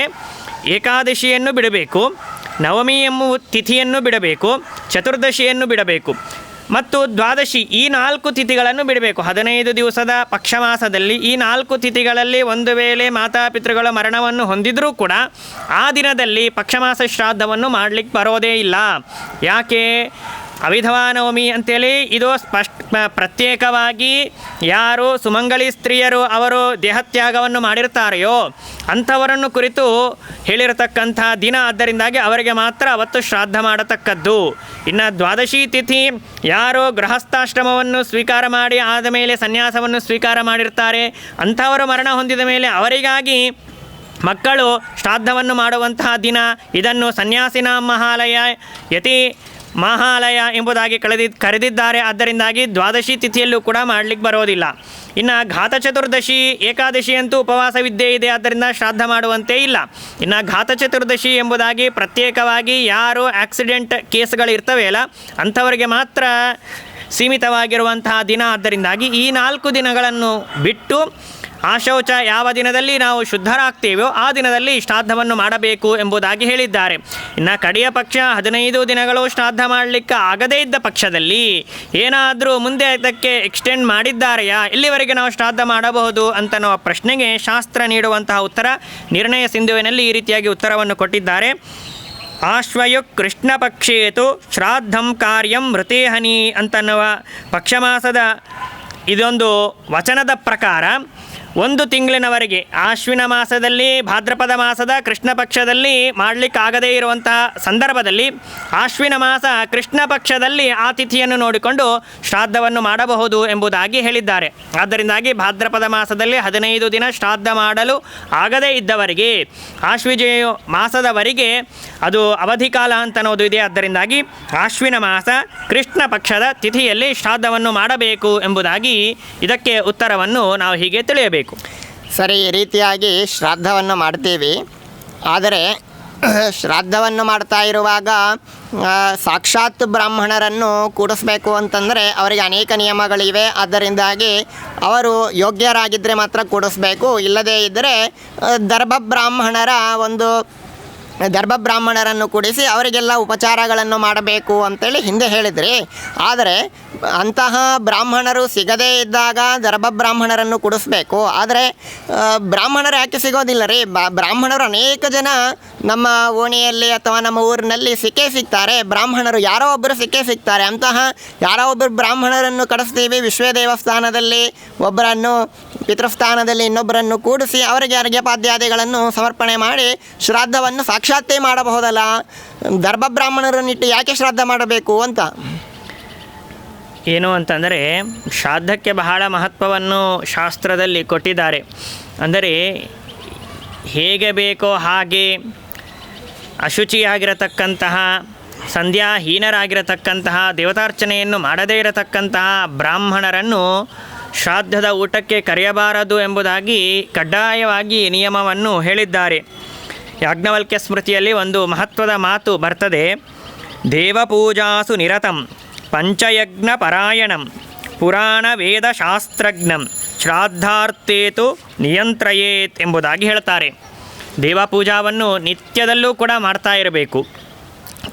ಏಕಾದಶಿಯನ್ನು ಬಿಡಬೇಕು, ನವಮಿ ಎಂಬ ತಿಥಿಯನ್ನು ಬಿಡಬೇಕು, ಚತುರ್ದಶಿಯನ್ನು ಬಿಡಬೇಕು ಮತ್ತು ದ್ವಾದಶಿ, ಈ 4 ತಿಥಿಗಳನ್ನು ಬಿಡಬೇಕು. 15 ದಿವಸದ ಪಕ್ಷಮಾಸದಲ್ಲಿ ಈ 4 ತಿಥಿಗಳಲ್ಲಿ ಒಂದು ವೇಳೆ ಮಾತಾಪಿತೃಗಳ ಮರಣವನ್ನು ಹೊಂದಿದರೂ ಕೂಡ ಆ ದಿನದಲ್ಲಿ ಪಕ್ಷಮಾಸ ಶ್ರಾದ್ದವನ್ನು ಮಾಡಲಿಕ್ಕೆ ಬರೋದೇ ಇಲ್ಲ. ಯಾಕೆ? ಅವಿಧವಾ ನವಮಿ ಅಂತೇಳಿ ಇದು ಪ್ರತ್ಯೇಕವಾಗಿ ಯಾರು ಸುಮಂಗಲಿ ಸ್ತ್ರೀಯರು ಅವರು ದೇಹತ್ಯಾಗವನ್ನು ಮಾಡಿರ್ತಾರೆಯೋ ಅಂಥವರನ್ನು ಕುರಿತು ಹೇಳಿರತಕ್ಕಂಥ ದಿನ. ಆದ್ದರಿಂದಾಗಿ ಅವರಿಗೆ ಮಾತ್ರ ಅವತ್ತು ಶ್ರಾದ್ದ ಮಾಡತಕ್ಕದ್ದು. ಇನ್ನು ದ್ವಾದಶಿ ತಿಥಿ ಯಾರು ಗೃಹಸ್ಥಾಶ್ರಮವನ್ನು ಸ್ವೀಕಾರ ಮಾಡಿ ಆದ ಮೇಲೆ ಸನ್ಯಾಸವನ್ನು ಸ್ವೀಕಾರ ಮಾಡಿರ್ತಾರೆ ಅಂಥವರು ಮರಣ ಹೊಂದಿದ ಮೇಲೆ ಅವರಿಗಾಗಿ ಮಕ್ಕಳು ಶ್ರಾದ್ದವನ್ನು ಮಾಡುವಂತಹ ದಿನ. ಇದನ್ನು ಸನ್ಯಾಸಿನ ಮಹಾಲಯ ಯತಿ ಮಹಾಲಯ ಎಂಬುದಾಗಿ ಕರೆದಿದ್ದಾರೆ. ಆದ್ದರಿಂದಾಗಿ ದ್ವಾದಶಿ ತಿಥಿಯಲ್ಲೂ ಕೂಡ ಮಾಡಲಿಕ್ಕೆ ಬರೋದಿಲ್ಲ. ಇನ್ನು ಘಾತ ಚತುರ್ದಶಿ ಏಕಾದಶಿ ಅಂತೂ ಉಪವಾಸ ವಿದ್ಯೆ ಇದೆ, ಆದ್ದರಿಂದ ಶ್ರಾದ್ದ ಮಾಡುವಂತೆ ಇಲ್ಲ. ಇನ್ನು ಘಾತ ಚತುರ್ದಶಿ ಎಂಬುದಾಗಿ ಪ್ರತ್ಯೇಕವಾಗಿ ಯಾರು ಆಕ್ಸಿಡೆಂಟ್ ಕೇಸ್ಗಳಿರ್ತವೆ ಅಲ್ಲ ಅಂಥವರಿಗೆ ಮಾತ್ರ ಸೀಮಿತವಾಗಿರುವಂತಹ ದಿನ. ಆದ್ದರಿಂದಾಗಿ ಈ 4 ದಿನಗಳನ್ನು ಬಿಟ್ಟು ಆಶೌಚ ಯಾವ ದಿನದಲ್ಲಿ ನಾವು ಶುದ್ಧರಾಗ್ತೇವೋ ಆ ದಿನದಲ್ಲಿ ಶ್ರಾದ್ದವನ್ನು ಮಾಡಬೇಕು ಎಂಬುದಾಗಿ ಹೇಳಿದ್ದಾರೆ. ಇನ್ನು ಕಡೆಯ ಪಕ್ಷ 15 ದಿನಗಳು ಶ್ರಾದ್ದ ಮಾಡಲಿಕ್ಕೆ ಆಗದೇ ಇದ್ದ ಪಕ್ಷದಲ್ಲಿ ಏನಾದರೂ ಮುಂದೆ ಅದಕ್ಕೆ ಎಕ್ಸ್ಟೆಂಡ್ ಮಾಡಿದ್ದಾರೆಯಾ, ಎಲ್ಲಿವರೆಗೆ ನಾವು ಶ್ರಾದ್ದ ಮಾಡಬಹುದು ಅಂತನೋ ಪ್ರಶ್ನೆಗೆ ಶಾಸ್ತ್ರ ನೀಡುವಂತಹ ಉತ್ತರ ನಿರ್ಣಯ ಸಿಂಧುವಿನಲ್ಲಿ ಈ ರೀತಿಯಾಗಿ ಉತ್ತರವನ್ನು ಕೊಟ್ಟಿದ್ದಾರೆ. ಆಶ್ವಯು ಕೃಷ್ಣ ಪಕ್ಷೇತು ಶ್ರಾದ್ದಂ ಕಾರ್ಯಂ ಮೃತೇಹನಿ ಅಂತನ್ನುವ ಪಕ್ಷಮಾಸದ ಇದೊಂದು ವಚನದ ಪ್ರಕಾರ 1 ತಿಂಗಳಿನವರೆಗೆ ಆಶ್ವಿನ ಮಾಸದಲ್ಲಿ ಭಾದ್ರಪದ ಮಾಸದ ಕೃಷ್ಣ ಪಕ್ಷದಲ್ಲಿ ಮಾಡಲಿಕ್ಕಾಗದೇ ಇರುವಂತಹ ಸಂದರ್ಭದಲ್ಲಿ ಆಶ್ವಿನ ಮಾಸ ಕೃಷ್ಣ ಪಕ್ಷದಲ್ಲಿ ಆ ತಿಥಿಯನ್ನು ನೋಡಿಕೊಂಡು ಶ್ರಾದ್ದವನ್ನು ಮಾಡಬಹುದು ಎಂಬುದಾಗಿ ಹೇಳಿದ್ದಾರೆ. ಆದ್ದರಿಂದಾಗಿ ಭಾದ್ರಪದ ಮಾಸದಲ್ಲಿ 15 ದಿನ ಶ್ರಾದ್ದ ಮಾಡಲು ಆಗದೇ ಇದ್ದವರಿಗೆ ಆಶ್ವಿಜ ಮಾಸದವರೆಗೆ ಅದು ಅವಧಿ ಕಾಲ ಅಂತನೋದು ಇದೆ. ಆದ್ದರಿಂದಾಗಿ ಆಶ್ವಿನ ಮಾಸ ಕೃಷ್ಣ ಪಕ್ಷದ ತಿಥಿಯಲ್ಲಿ ಶ್ರಾದ್ದವನ್ನು ಮಾಡಬೇಕು ಎಂಬುದಾಗಿ ಇದಕ್ಕೆ ಉತ್ತರವನ್ನು ನಾವು ಹೀಗೆ ತಿಳಿಯಬೇಕು. ಸರಿ, ಈ ರೀತಿಯಾಗಿ ಶ್ರಾದ್ದವನ್ನು ಮಾಡ್ತೀವಿ. ಆದರೆ ಶ್ರಾದ್ದವನ್ನು ಮಾಡ್ತಾ ಇರುವಾಗ ಸಾಕ್ಷಾತ್ ಬ್ರಾಹ್ಮಣರನ್ನು ಕೂಡಿಸ್ಬೇಕು ಅಂತಂದರೆ ಅವರಿಗೆ ಅನೇಕ ನಿಯಮಗಳಿವೆ. ಆದ್ದರಿಂದಾಗಿ ಅವರು ಯೋಗ್ಯರಾಗಿದ್ದರೆ ಮಾತ್ರ ಕೂಡಿಸ್ಬೇಕು. ಇಲ್ಲದೇ ಇದ್ದರೆ ದರ್ಭಬ್ರಾಹ್ಮಣರನ್ನು ಕೂಡಿಸಿ ಅವರಿಗೆಲ್ಲ ಉಪಚಾರಗಳನ್ನು ಮಾಡಬೇಕು ಅಂತೇಳಿ ಹಿಂದೆ ಹೇಳಿದ್ರಿ. ಆದರೆ ಅಂತಹ ಬ್ರಾಹ್ಮಣರು ಸಿಗದೇ ಇದ್ದಾಗ ದರ್ಭಬ್ರಾಹ್ಮಣರನ್ನು ಕೂಡಿಸ್ಬೇಕು. ಆದರೆ ಬ್ರಾಹ್ಮಣರು ಯಾಕೆ ಸಿಗೋದಿಲ್ಲ ರೀ? ಬ್ರಾಹ್ಮಣರು ಅನೇಕ ಜನ ನಮ್ಮ ಓಣಿಯಲ್ಲಿ ಅಥವಾ ನಮ್ಮ ಊರಿನಲ್ಲಿ ಸಿಗ್ತಾರೆ. ಬ್ರಾಹ್ಮಣರು ಯಾರೋ ಒಬ್ಬರು ಸಿಗ್ತಾರೆ. ಅಂತಹ ಯಾರೋ ಒಬ್ಬರು ಬ್ರಾಹ್ಮಣರನ್ನು ಕಳಿಸ್ತೀವಿ. ವಿಶ್ವ ದೇವಸ್ಥಾನದಲ್ಲಿ ಒಬ್ಬರನ್ನು, ಪಿತೃಸ್ಥಾನದಲ್ಲಿ ಇನ್ನೊಬ್ಬರನ್ನು ಕೂಡಿಸಿ ಅವರಿಗೆ ಅರ್ಘ್ಯಪಾದ್ಯಾದಿಗಳನ್ನು ಸಮರ್ಪಣೆ ಮಾಡಿ ಶ್ರಾದ್ದವನ್ನು ಸಾಕ್ಷಾತ್ತೇ ಮಾಡಬಹುದಲ್ಲ. ದರ್ಭಬ್ರಾಹ್ಮಣರನ್ನಿಟ್ಟು ಯಾಕೆ ಶ್ರಾದ್ದ ಮಾಡಬೇಕು ಅಂತ. ಏನು ಅಂತಂದರೆ ಶ್ರಾದ್ದಕ್ಕೆ ಬಹಳ ಮಹತ್ವವನ್ನು ಶಾಸ್ತ್ರದಲ್ಲಿ ಕೊಟ್ಟಿದ್ದಾರೆ. ಅಂದರೆ ಹೇಗೆ ಬೇಕೋ ಹಾಗೆ ಅಶುಚಿಯಾಗಿರತಕ್ಕಂತಹ, ಸಂಧ್ಯಾಹೀನರಾಗಿರತಕ್ಕಂತಹ, ದೇವತಾರ್ಚನೆಯನ್ನು ಮಾಡದೇ ಇರತಕ್ಕಂತಹ ಬ್ರಾಹ್ಮಣರನ್ನು ಶ್ರಾದ್ದದ ಊಟಕ್ಕೆ ಕರೆಯಬಾರದು ಎಂಬುದಾಗಿ ಕಡ್ಡಾಯವಾಗಿ ನಿಯಮವನ್ನು ಹೇಳಿದ್ದಾರೆ. ಯಾಜ್ಞವಲ್ಕ್ಯ ಸ್ಮೃತಿಯಲ್ಲಿ ಒಂದು ಮಹತ್ವದ ಮಾತು ಬರ್ತದೆ. ದೇವಪೂಜಾಸು ನಿರತಂ ಪಂಚಯಜ್ಞ ಪರಾಯಣಂ ಪುರಾಣ ವೇದ ಶಾಸ್ತ್ರಜ್ಞಂ ಶ್ರಾದ್ದಾರ್ಥೇತು ನಿಯಂತ್ರಯೇತ್ ಎಂಬುದಾಗಿ ಹೇಳ್ತಾರೆ. ದೇವಪೂಜಾವನ್ನು ನಿತ್ಯದಲ್ಲೂ ಕೂಡ ಮಾಡ್ತಾ ಇರಬೇಕು.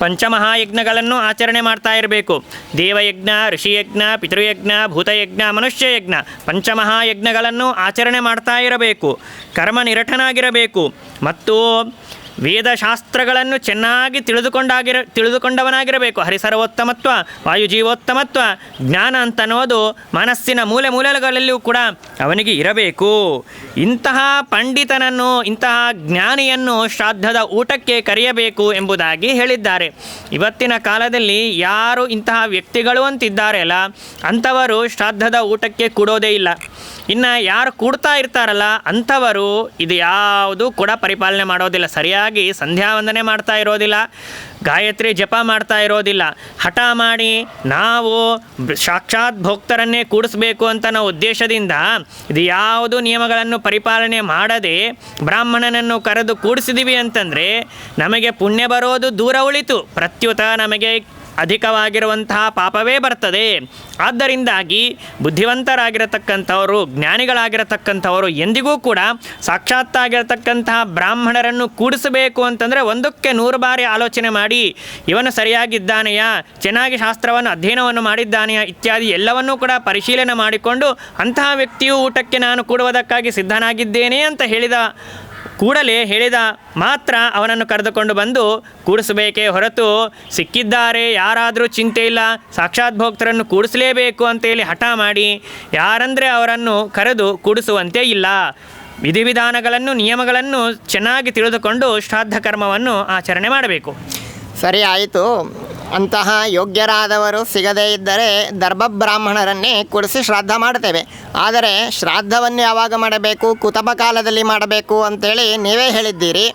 ಪಂಚಮಹಾಯಜ್ಞಗಳನ್ನು ಆಚರಣೆ ಮಾಡ್ತಾ ಇರಬೇಕು. ದೇವಯಜ್ಞ, ಋಷಿಯಜ್ಞ, ಪಿತೃಯಜ್ಞ, ಭೂತಯಜ್ಞ, ಮನುಷ್ಯಯಜ್ಞ, ಪಂಚಮಹಾಯಜ್ಞಗಳನ್ನು ಆಚರಣೆ ಮಾಡ್ತಾ ಇರಬೇಕು. ಕರ್ಮ ನಿರತನಾಗಿರಬೇಕು ಮತ್ತು ವೇದಶಾಸ್ತ್ರಗಳನ್ನು ಚೆನ್ನಾಗಿ ತಿಳಿದುಕೊಂಡವನಾಗಿರಬೇಕು. ಹರಿಸರ್ವೋತ್ತಮತ್ವ, ವಾಯುಜೀವೋತ್ತಮತ್ವ, ಜ್ಞಾನ ಅಂತನ್ನೋದು ಮನಸ್ಸಿನ ಮೂಲೆ ಮೂಲೆಗಳಲ್ಲಿಯೂ ಕೂಡ ಅವನಿಗೆ ಇರಬೇಕು. ಇಂತಹ ಪಂಡಿತನನ್ನು, ಇಂತಹ ಜ್ಞಾನಿಯನ್ನು ಶ್ರಾದ್ದದ ಊಟಕ್ಕೆ ಕರೆಯಬೇಕು ಎಂಬುದಾಗಿ ಹೇಳಿದ್ದಾರೆ. ಇವತ್ತಿನ ಕಾಲದಲ್ಲಿ ಯಾರು ಇಂತಹ ವ್ಯಕ್ತಿಗಳು ಅಂತಿದ್ದಾರೆ ಅಲ್ಲ, ಅಂಥವರು ಶ್ರಾದ್ದದ ಊಟಕ್ಕೆ ಕೂಡೋದೇ ಇಲ್ಲ. ಇನ್ನು ಯಾರು ಕೂಡ್ತಾ ಇರ್ತಾರಲ್ಲ ಅಂಥವರು ಇದು ಯಾವುದು ಕೂಡ ಪರಿಪಾಲನೆ ಮಾಡೋದಿಲ್ಲ. ಸರಿಯಾಗಿ ಸಂಧ್ಯಾ ವಂದನೆ ಮಾಡ್ತಾ ಇರೋದಿಲ್ಲ, ಗಾಯತ್ರಿ ಜಪ ಮಾಡ್ತಾ ಇರೋದಿಲ್ಲ. ಹಠ ಮಾಡಿ ನಾವು ಸಾಕ್ಷಾತ್ ಭೋಕ್ತರನ್ನೇ ಕೂಡಿಸ್ಬೇಕು ಅಂತ ನಾವು ಉದ್ದೇಶದಿಂದ ಇದು ಯಾವುದು ನಿಯಮಗಳನ್ನು ಪರಿಪಾಲನೆ ಮಾಡದೆ ಬ್ರಾಹ್ಮಣನನ್ನು ಕರೆದು ಕೂಡಿಸಿದೀವಿ ಅಂತಂದರೆ ನಮಗೆ ಪುಣ್ಯ ಬರೋದು ದೂರ ಉಳಿತು, ಪ್ರತ್ಯುತ ನಮಗೆ ಅಧಿಕವಾಗಿರುವಂತಹ ಪಾಪವೇ ಬರ್ತದೆ. ಆದ್ದರಿಂದಾಗಿ ಬುದ್ಧಿವಂತರಾಗಿರತಕ್ಕಂಥವರು, ಜ್ಞಾನಿಗಳಾಗಿರತಕ್ಕಂಥವರು ಎಂದಿಗೂ ಕೂಡ ಸಾಕ್ಷಾತ್ತಾಗಿರತಕ್ಕಂತಹ ಬ್ರಾಹ್ಮಣರನ್ನು ಕೂಡಿಸಬೇಕು ಅಂತಂದರೆ ಒಂದಕ್ಕೆ 100 ಬಾರಿ ಆಲೋಚನೆ ಮಾಡಿ ಇವನು ಸರಿಯಾಗಿದ್ದಾನೆಯಾ, ಚೆನ್ನಾಗಿ ಶಾಸ್ತ್ರವನ್ನು ಅಧ್ಯಯನವನ್ನು ಮಾಡಿದ್ದಾನೆಯಾ ಇತ್ಯಾದಿ ಎಲ್ಲವನ್ನೂ ಕೂಡ ಪರಿಶೀಲನೆ ಮಾಡಿಕೊಂಡು ಅಂತಹ ವ್ಯಕ್ತಿಯು ಊಟಕ್ಕೆ ನಾನು ಕೂಡುವುದಕ್ಕಾಗಿ ಸಿದ್ಧನಾಗಿದ್ದೇನೆ ಅಂತ ಹೇಳಿದ ಮಾತ್ರ ಅವನನ್ನು ಕರೆದುಕೊಂಡು ಬಂದು ಕೂಡಿಸಬೇಕೇ ಹೊರತು ಸಿಕ್ಕಿದ್ದಾರೆ ಯಾರಾದರೂ ಚಿಂತೆ ಇಲ್ಲ, ಸಾಕ್ಷಾತ್ ಭೋಕ್ತರನ್ನು ಕೂಡಿಸಲೇಬೇಕು ಅಂತೇಳಿ ಹಠ ಮಾಡಿ ಯಾರಂದರೆ ಅವರನ್ನು ಕರೆದು ಕೂಡಿಸುವಂತೆ ಇಲ್ಲ. ವಿಧಿವಿಧಾನಗಳನ್ನು, ನಿಯಮಗಳನ್ನು ಚೆನ್ನಾಗಿ ತಿಳಿದುಕೊಂಡು ಶ್ರಾದ್ದ ಕರ್ಮವನ್ನು ಆಚರಣೆ ಮಾಡಬೇಕು. ಸರಿ, ಆಯಿತು. ಅಂತಹ ಯೋಗ್ಯರಾದವರು ಸಿಗದೇ ಇದ್ದರೆ ದರ್ಭಬ್ರಾಹ್ಮಣರನ್ನೇ ಕೂಡಿಸಿ ಶ್ರಾದ್ದ ಮಾಡ್ತೇವೆ. ಆದರೆ ಶ್ರಾದ್ದವನ್ನು ಯಾವಾಗ ಮಾಡಬೇಕು, ಕುತಪ ಕಾಲದಲ್ಲಿ ಮಾಡಬೇಕು ಅಂತೇಳಿ ನೀವೇ ಹೇಳಿದ್ದೀರಿ.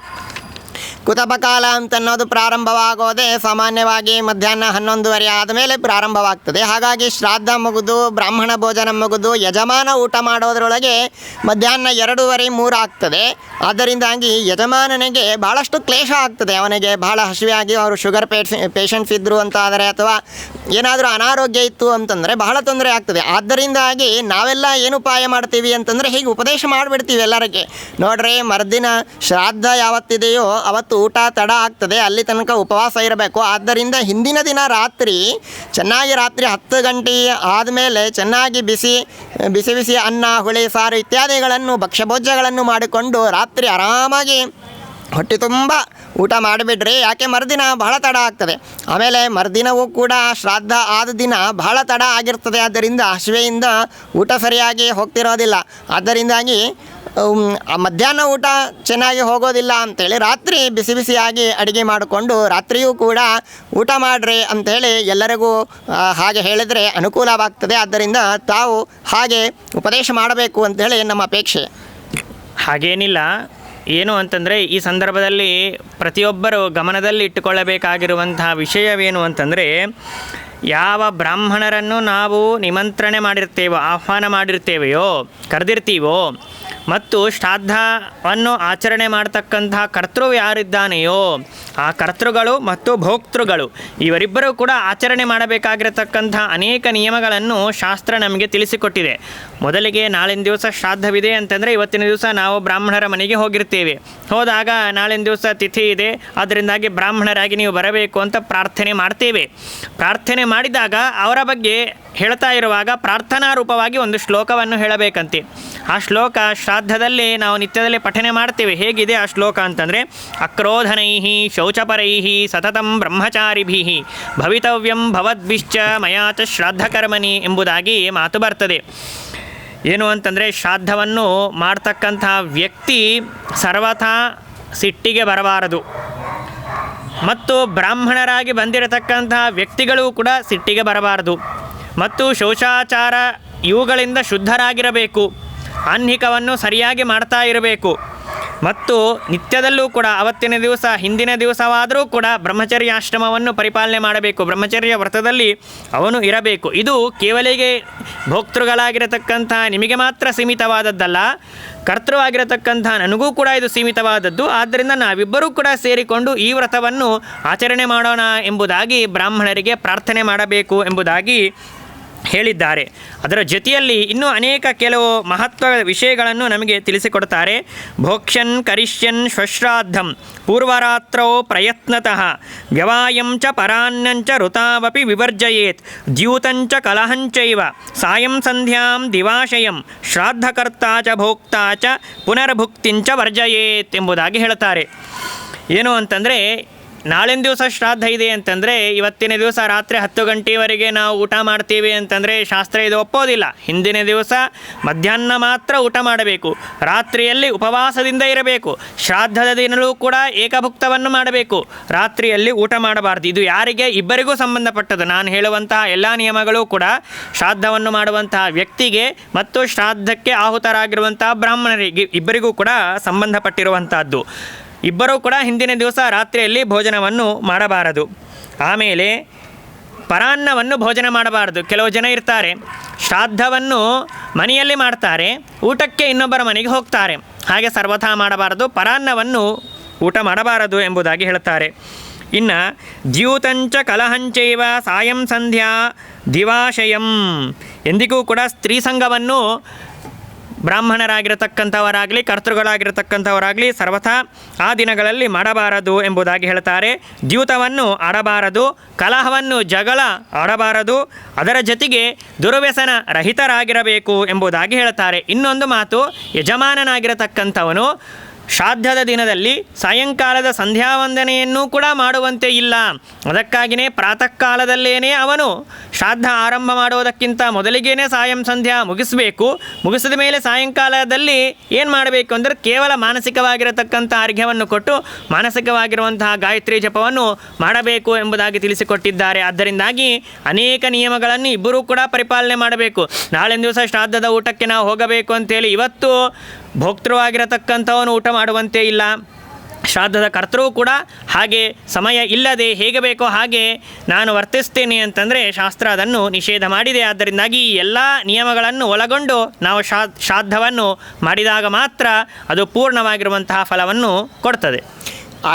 ಕುತಪ ಕಾಲ ಅಂತನ್ನೋದು ಪ್ರಾರಂಭವಾಗೋದೇ ಸಾಮಾನ್ಯವಾಗಿ ಮಧ್ಯಾಹ್ನ 11:30 ಆದಮೇಲೆ ಪ್ರಾರಂಭವಾಗ್ತದೆ. ಹಾಗಾಗಿ ಶ್ರಾದ್ದ ಮುಗಿದು ಬ್ರಾಹ್ಮಣ ಭೋಜನ ಮುಗಿದು ಯಜಮಾನ ಊಟ ಮಾಡೋದ್ರೊಳಗೆ ಮಧ್ಯಾಹ್ನ 2:30-3 ಆಗ್ತದೆ. ಆದ್ದರಿಂದಾಗಿ ಯಜಮಾನನಿಗೆ ಭಾಳಷ್ಟು ಕ್ಲೇಶ ಆಗ್ತದೆ. ಅವನಿಗೆ ಭಾಳ ಹಸಿವೆಯಾಗಿ, ಅವರು ಶುಗರ್ ಪೇಷಂಟ್ಸ್ ಇದ್ದರು ಅಂತಾದರೆ ಅಥವಾ ಏನಾದರೂ ಅನಾರೋಗ್ಯ ಇತ್ತು ಅಂತಂದರೆ ಬಹಳ ತೊಂದರೆ ಆಗ್ತದೆ. ಆದ್ದರಿಂದಾಗಿ ನಾವೆಲ್ಲ ಏನು ಉಪಾಯ ಮಾಡ್ತೀವಿ ಅಂತಂದರೆ ಹೀಗೆ ಉಪದೇಶ ಮಾಡಿಬಿಡ್ತೀವಿ ಎಲ್ಲರಿಗೆ. ನೋಡ್ರಿ, ಮರುದಿನ ಶ್ರಾದ್ದ ಯಾವತ್ತಿದೆಯೋ ಅವತ್ತು ಊಟ ತಡ ಆಗ್ತದೆ, ಅಲ್ಲಿ ತನಕ ಉಪವಾಸ ಇರಬೇಕು. ಆದ್ದರಿಂದ ಹಿಂದಿನ ದಿನ ರಾತ್ರಿ ಚೆನ್ನಾಗಿ, ರಾತ್ರಿ 10 ಗಂಟೆ ಆದಮೇಲೆ ಚೆನ್ನಾಗಿ ಬಿಸಿ ಬಿಸಿ ಅನ್ನ, ಹುಳಿ ಸಾರು ಇತ್ಯಾದಿಗಳನ್ನು, ಭಕ್ಷ್ಯಭೋಜ್ಯಗಳನ್ನು ಮಾಡಿಕೊಂಡು ರಾತ್ರಿ ಆರಾಮಾಗಿ ಹೊಟ್ಟೆ ತುಂಬ ಊಟ ಮಾಡಿಬಿಡ್ರಿ. ಯಾಕೆ ಮರುದಿನ ಬಹಳ ತಡ ಆಗ್ತದೆ. ಆಮೇಲೆ ಮರುದಿನವೂ ಕೂಡ ಶ್ರಾದ್ದ ಆದ ದಿನ ಬಹಳ ತಡ ಆಗಿರ್ತದೆ. ಆದ್ದರಿಂದ ಹಸಿವೆಯಿಂದ ಊಟ ಸರಿಯಾಗಿ ಹೋಗ್ತಿರೋದಿಲ್ಲ. ಆದ್ದರಿಂದಾಗಿ ಮಧ್ಯಾಹ್ನ ಊಟ ಚೆನ್ನಾಗಿ ಹೋಗೋದಿಲ್ಲ ಅಂಥೇಳಿ ರಾತ್ರಿ ಬಿಸಿ ಬಿಸಿಯಾಗಿ ಅಡುಗೆ ಮಾಡಿಕೊಂಡು ರಾತ್ರಿಯೂ ಕೂಡ ಊಟ ಮಾಡಿರಿ ಅಂಥೇಳಿ ಎಲ್ಲರಿಗೂ ಹಾಗೆ ಹೇಳಿದರೆ ಅನುಕೂಲವಾಗ್ತದೆ. ಆದ್ದರಿಂದ ತಾವು ಹಾಗೆ ಉಪದೇಶ ಮಾಡಬೇಕು ಅಂಥೇಳಿ ನಮ್ಮ ಅಪೇಕ್ಷೆ. ಹಾಗೇನಿಲ್ಲ, ಏನು ಅಂತಂದರೆ ಈ ಸಂದರ್ಭದಲ್ಲಿ ಪ್ರತಿಯೊಬ್ಬರು ಗಮನದಲ್ಲಿ ಇಟ್ಟುಕೊಳ್ಳಬೇಕಾಗಿರುವಂತಹ ವಿಷಯವೇನು ಅಂತಂದರೆ, ಯಾವ ಬ್ರಾಹ್ಮಣರನ್ನು ನಾವು ನಿಮಂತ್ರಣೆ ಮಾಡಿರ್ತೇವೋ, ಆಹ್ವಾನ ಮಾಡಿರ್ತೇವೆಯೋ, ಕರೆದಿರ್ತೀವೋ, ಮತ್ತು ಶ್ರಾದ್ದವನ್ನು ಆಚರಣೆ ಮಾಡ್ತಕ್ಕಂತಹ ಕರ್ತೃ ಯಾರಿದ್ದಾನೆಯೋ ಆ ಕರ್ತೃಗಳು ಮತ್ತು ಭೋಕ್ತೃಗಳು ಇವರಿಬ್ಬರೂ ಕೂಡ ಆಚರಣೆ ಮಾಡಬೇಕಾಗಿರತಕ್ಕಂಥ ಅನೇಕ ನಿಯಮಗಳನ್ನು ಶಾಸ್ತ್ರ ನಮಗೆ ತಿಳಿಸಿಕೊಟ್ಟಿದೆ. ಮೊದಲಿಗೆ ನಾಳಿನ ದಿವಸ ಶ್ರಾದ್ದವಿದೆ ಅಂತಂದರೆ ಇವತ್ತಿನ ದಿವಸ ನಾವು ಬ್ರಾಹ್ಮಣರ ಮನೆಗೆ ಹೋಗಿರ್ತೇವೆ. ಹೋದಾಗ ನಾಳಿನ ದಿವಸ ತಿಥಿ ಇದೆ, ಅದರಿಂದಾಗಿ ಬ್ರಾಹ್ಮಣರಾಗಿ ನೀವು ಬರಬೇಕು ಅಂತ ಪ್ರಾರ್ಥನೆ ಮಾಡ್ತೇವೆ. ಪ್ರಾರ್ಥನೆ ಮಾಡಿದಾಗ ಅವರ ಬಗ್ಗೆ ಹೇಳ್ತಾ ಇರುವಾಗ ಪ್ರಾರ್ಥನಾ ರೂಪವಾಗಿ ಒಂದು ಶ್ಲೋಕವನ್ನು ಹೇಳಬೇಕಂತೆ. ಆ ಶ್ಲೋಕ ಶ್ರಾದ್ದದಲ್ಲಿ ನಾವು ನಿತ್ಯದಲ್ಲಿ ಪಠನೆ ಮಾಡ್ತೇವೆ. ಹೇಗಿದೆ ಆ ಶ್ಲೋಕ ಅಂತಂದರೆ, ಅಕ್ರೋಧನೈಃ ಶೌಚಪರೈಃ ಸತತಂ ಬ್ರಹ್ಮಚಾರಿಭಿಃ ಭವಿತವ್ಯಂ ಭವದ್ಭಿಶ್ಚ ಮಯಾಚ ಶ್ರಾದ್ದಕರ್ಮಣಿ ಎಂಬುದಾಗಿ ಮಾತು ಬರ್ತದೆ. ಏನು ಅಂತಂದರೆ, ಶ್ರಾದ್ದವನ್ನು ಮಾಡ್ತಕ್ಕಂತಹ ವ್ಯಕ್ತಿ ಸರ್ವಥಾ ಸಿಟ್ಟಿಗೆ ಬರಬಾರದು, ಮತ್ತು ಬ್ರಾಹ್ಮಣರಾಗಿ ಬಂದಿರತಕ್ಕಂತಹ ವ್ಯಕ್ತಿಗಳು ಕೂಡ ಸಿಟ್ಟಿಗೆ ಬರಬಾರದು, ಮತ್ತು ಶೌಚಾಚಾರ ಇವುಗಳಿಂದ ಶುದ್ಧರಾಗಿರಬೇಕು, ಆಹ್ನಿಕವನ್ನು ಸರಿಯಾಗಿ ಮಾಡ್ತಾ ಇರಬೇಕು, ಮತ್ತು ನಿತ್ಯದಲ್ಲೂ ಕೂಡ ಅವತ್ತಿನ ದಿವಸ ಹಿಂದಿನ ದಿವಸವಾದರೂ ಕೂಡ ಬ್ರಹ್ಮಚರ್ಯಾಶ್ರಮವನ್ನು ಪರಿಪಾಲನೆ ಮಾಡಬೇಕು. ಬ್ರಹ್ಮಚರ್ಯ ವ್ರತದಲ್ಲಿ ಅವನು ಇರಬೇಕು. ಇದು ಕೇವಲಿಗೆ ಭೋಕ್ತೃಗಳಾಗಿರತಕ್ಕಂಥ ನಿಮಗೆ ಮಾತ್ರ ಸೀಮಿತವಾದದ್ದಲ್ಲ, ಕರ್ತೃವಾಗಿರತಕ್ಕಂಥ ನನಗೂ ಕೂಡ ಇದು ಸೀಮಿತವಾದದ್ದು. ಆದ್ದರಿಂದ ನಾವಿಬ್ಬರೂ ಕೂಡ ಸೇರಿಕೊಂಡು ಈ ವ್ರತವನ್ನು ಆಚರಣೆ ಮಾಡೋಣ ಎಂಬುದಾಗಿ ಬ್ರಾಹ್ಮಣರಿಗೆ ಪ್ರಾರ್ಥನೆ ಮಾಡಬೇಕು ಎಂಬುದಾಗಿ ಹೇಳಿದ್ದಾರೆ. ಅದರ ಜೊತೆಯಲ್ಲಿ ಇನ್ನೂ ಅನೇಕ ಕೆಲವು ಮಹತ್ವದ ವಿಷಯಗಳನ್ನು ನಮಗೆ ತಿಳಿಸಿಕೊಡ್ತಾರೆ. ಭೋಕ್ಷ್ಯನ್ ಕರಿಷ್ಯನ್ ಶ್ವಶ್ರಾದ್ದಂ ಪೂರ್ವರಾತ್ರೌ ಪ್ರಯತ್ನತಃ ವ್ಯವಾಯಂ ಚ ಪರಾನ್ನಂಚ ಋತಾವಪಿ ವಿವರ್ಜಯೇತ್ ದ್ಯೂತಂಚ ಕಲಹಂಚೈವ ಸಾಯಂ ಸಂಧ್ಯಾಂ ದಿವಾಶಯಂ ಶ್ರಾದ್ದಕರ್ತಾ ಚ ಭೋಕ್ತಾ ಚ ಪುನರ್ಭುಕ್ತಿಂಚ ವರ್ಜಯೇತ್ ಎಂಬುದಾಗಿ ಹೇಳ್ತಾರೆ. ಏನು ಅಂತಂದರೆ ನಾಳಿನ ದಿವಸ ಶ್ರಾದ್ದ ಇದೆ ಅಂತಂದರೆ ಇವತ್ತಿನ ದಿವಸ ರಾತ್ರಿ 10 ಗಂಟೆವರೆಗೆ ನಾವು ಊಟ ಮಾಡ್ತೀವಿ ಅಂತಂದರೆ ಶಾಸ್ತ್ರ ಇದು ಒಪ್ಪೋದಿಲ್ಲ. ಹಿಂದಿನ ದಿವಸ ಮಧ್ಯಾಹ್ನ ಮಾತ್ರ ಊಟ ಮಾಡಬೇಕು, ರಾತ್ರಿಯಲ್ಲಿ ಉಪವಾಸದಿಂದ ಇರಬೇಕು. ಶ್ರಾದ್ದದ ದಿನವೂ ಕೂಡ ಏಕಭುಕ್ತವನ್ನು ಮಾಡಬೇಕು, ರಾತ್ರಿಯಲ್ಲಿ ಊಟ ಮಾಡಬಾರ್ದು. ಇದು ಯಾರಿಗೆ? ಇಬ್ಬರಿಗೂ ಸಂಬಂಧಪಟ್ಟದ್ದು. ನಾನು ಹೇಳುವಂತಹ ಎಲ್ಲ ನಿಯಮಗಳು ಕೂಡ ಶ್ರಾದ್ದವನ್ನು ಮಾಡುವಂತಹ ವ್ಯಕ್ತಿಗೆ ಮತ್ತು ಶ್ರಾದ್ದಕ್ಕೆ ಆಹುತರಾಗಿರುವಂತಹ ಬ್ರಾಹ್ಮಣರಿಗೆ ಇಬ್ಬರಿಗೂ ಕೂಡ ಸಂಬಂಧಪಟ್ಟಿರುವಂತಹದ್ದು. ಇಬ್ಬರೂ ಕೂಡ ಹಿಂದಿನ ದಿವಸ ರಾತ್ರಿಯಲ್ಲಿ ಭೋಜನವನ್ನು ಮಾಡಬಾರದು. ಆಮೇಲೆ ಪರಾನ್ನವನ್ನು ಭೋಜನ ಮಾಡಬಾರದು. ಕೆಲವು ಜನ ಇರ್ತಾರೆ, ಶ್ರಾದ್ದವನ್ನು ಮನೆಯಲ್ಲಿ ಮಾಡ್ತಾರೆ, ಊಟಕ್ಕೆ ಇನ್ನೊಬ್ಬರ ಮನೆಗೆ ಹೋಗ್ತಾರೆ. ಹಾಗೆ ಸರ್ವಥಾ ಮಾಡಬಾರದು. ಪರಾನ್ನವನ್ನು ಊಟ ಮಾಡಬಾರದು ಎಂಬುದಾಗಿ ಹೇಳುತ್ತಾರೆ. ಇನ್ನು ದ್ಯೂತಂಚ ಕಲಹಂಚೈವ ಸಾಯಂ ಸಂಧ್ಯಾ ದಿವಾಶಯಂ, ಎಂದಿಗೂ ಕೂಡ ಸ್ತ್ರೀ ಸಂಘವನ್ನು ಬ್ರಾಹ್ಮಣರಾಗಿರತಕ್ಕಂಥವರಾಗಲಿ ಕರ್ತೃಗಳಾಗಿರತಕ್ಕಂಥವರಾಗಲಿ ಸರ್ವಥಾ ಆ ದಿನಗಳಲ್ಲಿ ಮಾಡಬಾರದು ಎಂಬುದಾಗಿ ಹೇಳ್ತಾರೆ. ದ್ಯೂತವನ್ನು ಆಡಬಾರದು, ಕಲಹವನ್ನು ಜಗಳ ಆಡಬಾರದು, ಅದರ ಜೊತೆಗೆ ದುರ್ವ್ಯಸನ ರಹಿತರಾಗಿರಬೇಕು ಎಂಬುದಾಗಿ ಹೇಳ್ತಾರೆ. ಇನ್ನೊಂದು ಮಾತು, ಯಜಮಾನನಾಗಿರತಕ್ಕಂಥವನು ಶ್ರಾದ್ದದ ದಿನದಲ್ಲಿ ಸಾಯಂಕಾಲದ ಸಂಧ್ಯಾವಂದನೆಯನ್ನೂ ಕೂಡ ಮಾಡುವಂತೆ ಇಲ್ಲ. ಅದಕ್ಕಾಗಿಯೇ ಪ್ರಾತಃ ಕಾಲದಲ್ಲೇನೆ ಅವನು ಶ್ರಾದ್ದ ಆರಂಭ ಮಾಡುವುದಕ್ಕಿಂತ ಮೊದಲಿಗೇನೆ ಸಾಯಂ ಸಂಧ್ಯಾ ಮುಗಿಸಬೇಕು. ಮುಗಿಸಿದ ಮೇಲೆ ಸಾಯಂಕಾಲದಲ್ಲಿ ಏನು ಮಾಡಬೇಕು ಅಂದರೆ ಕೇವಲ ಮಾನಸಿಕವಾಗಿರತಕ್ಕಂಥ ಅರ್ಘ್ಯವನ್ನು ಕೊಟ್ಟು ಮಾನಸಿಕವಾಗಿರುವಂತಹ ಗಾಯತ್ರಿ ಜಪವನ್ನು ಮಾಡಬೇಕು ಎಂಬುದಾಗಿ ತಿಳಿಸಿಕೊಟ್ಟಿದ್ದಾರೆ. ಆದ್ದರಿಂದಾಗಿ ಅನೇಕ ನಿಯಮಗಳನ್ನು ಇಬ್ಬರೂ ಕೂಡ ಪರಿಪಾಲನೆ ಮಾಡಬೇಕು. ನಾಳಿನ ದಿವಸ ಶ್ರಾದ್ದದ ಊಟಕ್ಕೆ ನಾವು ಹೋಗಬೇಕು ಅಂತೇಳಿ ಇವತ್ತು ಭೋಕ್ತೃವಾಗಿರತಕ್ಕಂಥವನು ಊಟ ಮಾಡುವಂತೆ ಇಲ್ಲ. ಶ್ರಾದ್ದದ ಕರ್ತೃ ಕೂಡ ಹಾಗೆ ಸಮಯ ಇಲ್ಲದೆ ಹೇಗೆ ಬೇಕೋ ಹಾಗೆ ನಾನು ವರ್ತಿಸ್ತೇನೆ ಅಂತಂದರೆ ಶಾಸ್ತ್ರ ಅದನ್ನು ನಿಷೇಧ ಮಾಡಿದೆ. ಆದ್ದರಿಂದಾಗಿ ಈ ಎಲ್ಲ ನಿಯಮಗಳನ್ನು ಒಳಗೊಂಡು ನಾವು ಶ್ರಾದ್ದವನ್ನು ಮಾಡಿದಾಗ ಮಾತ್ರ ಅದು ಪೂರ್ಣವಾಗಿರುವಂತಹ ಫಲವನ್ನು ಕೊಡ್ತದೆ.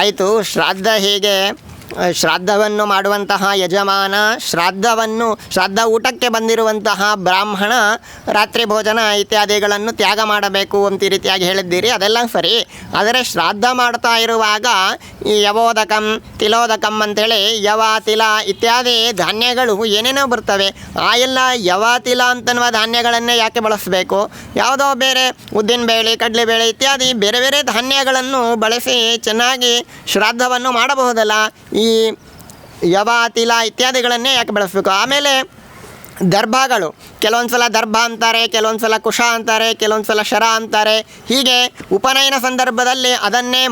ಆಯಿತು. ಶ್ರಾದ್ದವನ್ನು ಮಾಡುವಂತಹ ಯಜಮಾನ, ಶ್ರಾದ್ದ ಊಟಕ್ಕೆ ಬಂದಿರುವಂತಹ ಬ್ರಾಹ್ಮಣ ರಾತ್ರಿ ಭೋಜನ ಇತ್ಯಾದಿಗಳನ್ನು ತ್ಯಾಗ ಮಾಡಬೇಕು ಅಂತ ಈ ರೀತಿಯಾಗಿ ಹೇಳಿದ್ದೀರಿ, ಅದೆಲ್ಲ ಸರಿ. ಆದರೆ ಶ್ರಾದ್ದ ಮಾಡ್ತಾ ಇರುವಾಗ ಈ ಯವೋದಕಂ, ತಿಲೋದಕಂ ಅಂಥೇಳಿ ಯವ, ತಿಲ ಇತ್ಯಾದಿ ಧಾನ್ಯಗಳು ಏನೇನೋ ಬರ್ತವೆ. ಆ ಎಲ್ಲ ಯವ, ತಿಲ ಅಂತನ್ನುವ ಧಾನ್ಯಗಳನ್ನೇ ಯಾಕೆ ಬಳಸಬೇಕು? ಯಾವುದೋ ಬೇರೆ ಉದ್ದಿನಬೇಳೆ, ಕಡಲೆಬೇಳೆ ಇತ್ಯಾದಿ ಬೇರೆ ಬೇರೆ ಧಾನ್ಯಗಳನ್ನು ಬಳಸಿ ಚೆನ್ನಾಗಿ ಶ್ರಾದ್ದವನ್ನು ಮಾಡಬಹುದಲ್ಲ. ಈ ಯವ, ತಿಲ ಇತ್ಯಾದಿಗಳನ್ನೇ ಯಾಕೆ ಬಳಸಬೇಕು? ಆಮೇಲೆ ದರ್ಭಗಳು, ಕೆಲವೊಂದು ಸಲ ದರ್ಭ ಅಂತಾರೆ, ಕೆಲವೊಂದು ಸಲ ಕುಶ ಅಂತಾರೆ, ಕೆಲವೊಂದು ಸಲ ಶರ ಅಂತಾರೆ. ಹೀಗೆ ಉಪನಯನ ಸಂದರ್ಭದಲ್ಲಿ ಅದನ್ನೇ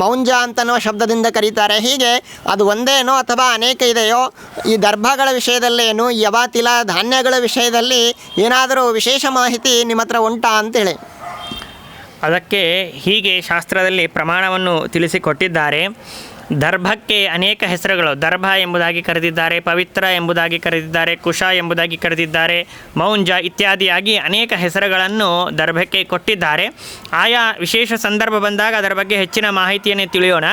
ಮೌಂಜ ಅಂತನ್ನುವ ಶಬ್ದದಿಂದ ಕರೀತಾರೆ. ಹೀಗೆ ಅದು ಒಂದೇನೋ ಅಥವಾ ಅನೇಕ ಇದೆಯೋ? ಈ ದರ್ಭಗಳ ವಿಷಯದಲ್ಲೇನು, ಯವ, ತಿಲ ಧಾನ್ಯಗಳ ವಿಷಯದಲ್ಲಿ ಏನಾದರೂ ವಿಶೇಷ ಮಾಹಿತಿ ನಿಮ್ಮ ಹತ್ರ ಉಂಟಾ ಅಂತೇಳಿ? ಅದಕ್ಕೆ ಹೀಗೆ ಶಾಸ್ತ್ರದಲ್ಲಿ ಪ್ರಮಾಣವನ್ನು ತಿಳಿಸಿಕೊಟ್ಟಿದ್ದಾರೆ. ದರ್ಭಕ್ಕೆ ಅನೇಕ ಹೆಸರುಗಳು. ದರ್ಭ ಎಂಬುದಾಗಿ ಕರೆದಿದ್ದಾರೆ, ಪವಿತ್ರ ಎಂಬುದಾಗಿ ಕರೆದಿದ್ದಾರೆ, ಕುಶ ಎಂಬುದಾಗಿ ಕರೆದಿದ್ದಾರೆ, ಮೌಂಜ ಇತ್ಯಾದಿಯಾಗಿ ಅನೇಕ ಹೆಸರುಗಳನ್ನು ದರ್ಭಕ್ಕೆ ಕೊಟ್ಟಿದ್ದಾರೆ. ಆಯಾ ವಿಶೇಷ ಸಂದರ್ಭ ಬಂದಾಗ ಅದರ ಬಗ್ಗೆ ಹೆಚ್ಚಿನ ಮಾಹಿತಿಯನ್ನು ತಿಳಿಯೋಣ.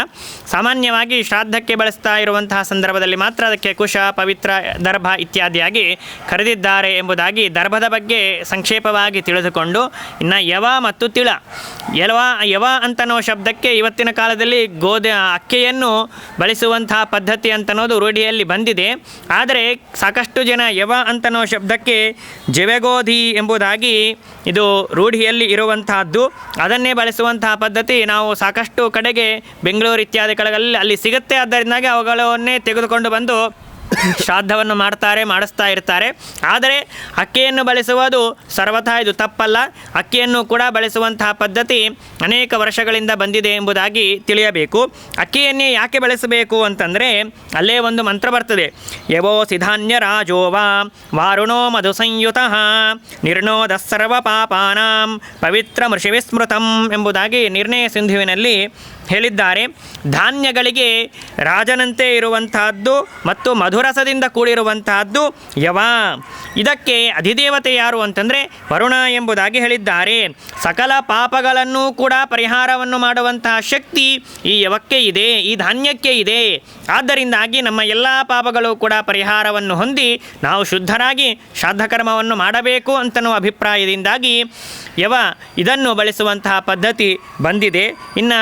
ಸಾಮಾನ್ಯವಾಗಿ ಶ್ರಾದ್ದಕ್ಕೆ ಬಳಸ್ತಾ ಇರುವಂತಹ ಸಂದರ್ಭದಲ್ಲಿ ಮಾತ್ರ ಅದಕ್ಕೆ ಕುಶ, ಪವಿತ್ರ, ದರ್ಭ ಇತ್ಯಾದಿಯಾಗಿ ಕರೆದಿದ್ದಾರೆ ಎಂಬುದಾಗಿ ದರ್ಭದ ಬಗ್ಗೆ ಸಂಕ್ಷೇಪವಾಗಿ ತಿಳಿದುಕೊಂಡು, ಇನ್ನು ಯವ ಮತ್ತು ತಿಳ, ಯವ ಅಂತನೋ ಶಬ್ದಕ್ಕೆ ಇವತ್ತಿನ ಕಾಲದಲ್ಲಿ ಅಕ್ಕಿಯನ್ನು ಬಳಸುವಂತಹ ಪದ್ಧತಿ ಅಂತನೋದು ರೂಢಿಯಲ್ಲಿ ಬಂದಿದೆ. ಆದರೆ ಸಾಕಷ್ಟು ಜನ ಯವ ಅಂತನೋ ಶಬ್ದಕ್ಕೆ ಜವೆಗೋಧಿ ಎಂಬುದಾಗಿ ಇದು ರೂಢಿಯಲ್ಲಿ ಇರುವಂತಹದ್ದು. ಅದನ್ನೇ ಬಳಸುವಂತಹ ಪದ್ಧತಿ ನಾವು ಸಾಕಷ್ಟು ಕಡೆಗೆ ಬೆಂಗಳೂರು ಇತ್ಯಾದಿ ಕಡೆಗಳಲ್ಲಿ ಅಲ್ಲಿ ಸಿಗುತ್ತೆ. ಆದ್ದರಿಂದಾಗಿ ಅವುಗಳನ್ನೇ ತೆಗೆದುಕೊಂಡು ಬಂದು ಶ್ರಾದ್ದವನ್ನು ಮಾಡಿಸ್ತಾ ಇರ್ತಾರೆ. ಆದರೆ ಅಕ್ಕಿಯನ್ನು ಬಳಸುವುದು ಸರ್ವಥಾ ಇದು ತಪ್ಪಲ್ಲ. ಅಕ್ಕಿಯನ್ನು ಕೂಡ ಬಳಸುವಂತಹ ಪದ್ಧತಿ ಅನೇಕ ವರ್ಷಗಳಿಂದ ಬಂದಿದೆ ಎಂಬುದಾಗಿ ತಿಳಿಯಬೇಕು. ಅಕ್ಕಿಯನ್ನೇ ಯಾಕೆ ಬಳಸಬೇಕು ಅಂತಂದರೆ ಅಲ್ಲೇ ಒಂದು ಮಂತ್ರ ಬರ್ತದೆ, ಯವೋ ಸಿಧಾನ್ಯ ರಾಜೋವಾ ವಾರುಣೋ ಮಧು ಸಂಯುತಃ ನಿರ್ಣೋದ ಸರ್ವ ಪಾಪಾನಾಂ ಪವಿತ್ರ ಮೃಷಿವಿಸ್ಮೃತಂ ಎಂಬುದಾಗಿ ನಿರ್ಣಯ ಸಿಂಧುವಿನಲ್ಲಿ ಹೇಳಿದ್ದಾರೆ. ಧಾನ್ಯಗಳಿಗೆ ರಾಜನಂತೆ ಇರುವಂತಹದ್ದು ಮತ್ತು ಮಧುರಸದಿಂದ ಕೂಡಿರುವಂತಹದ್ದು ಯವ. ಇದಕ್ಕೆ ಅಧಿದೇವತೆ ಯಾರು ಅಂತಂದರೆ ವರುಣ ಎಂಬುದಾಗಿ ಹೇಳಿದ್ದಾರೆ. ಸಕಲ ಪಾಪಗಳನ್ನು ಕೂಡ ಪರಿಹಾರವನ್ನು ಮಾಡುವಂತಹ ಶಕ್ತಿ ಈ ಯವಕ್ಕೆ ಇದೆ, ಈ ಧಾನ್ಯಕ್ಕೆ ಇದೆ. ಆದ್ದರಿಂದಾಗಿ ನಮ್ಮ ಎಲ್ಲ ಪಾಪಗಳು ಕೂಡ ಪರಿಹಾರವನ್ನು ಹೊಂದಿ ನಾವು ಶುದ್ಧರಾಗಿ ಶ್ರಾದ್ದಕರ್ಮವನ್ನು ಮಾಡಬೇಕು ಅಂತನೋ ಅಭಿಪ್ರಾಯದಿಂದಾಗಿ ಯವ ಇದನ್ನು ಬಳಸುವಂತಹ ಪದ್ಧತಿ ಬಂದಿದೆ. ಇನ್ನು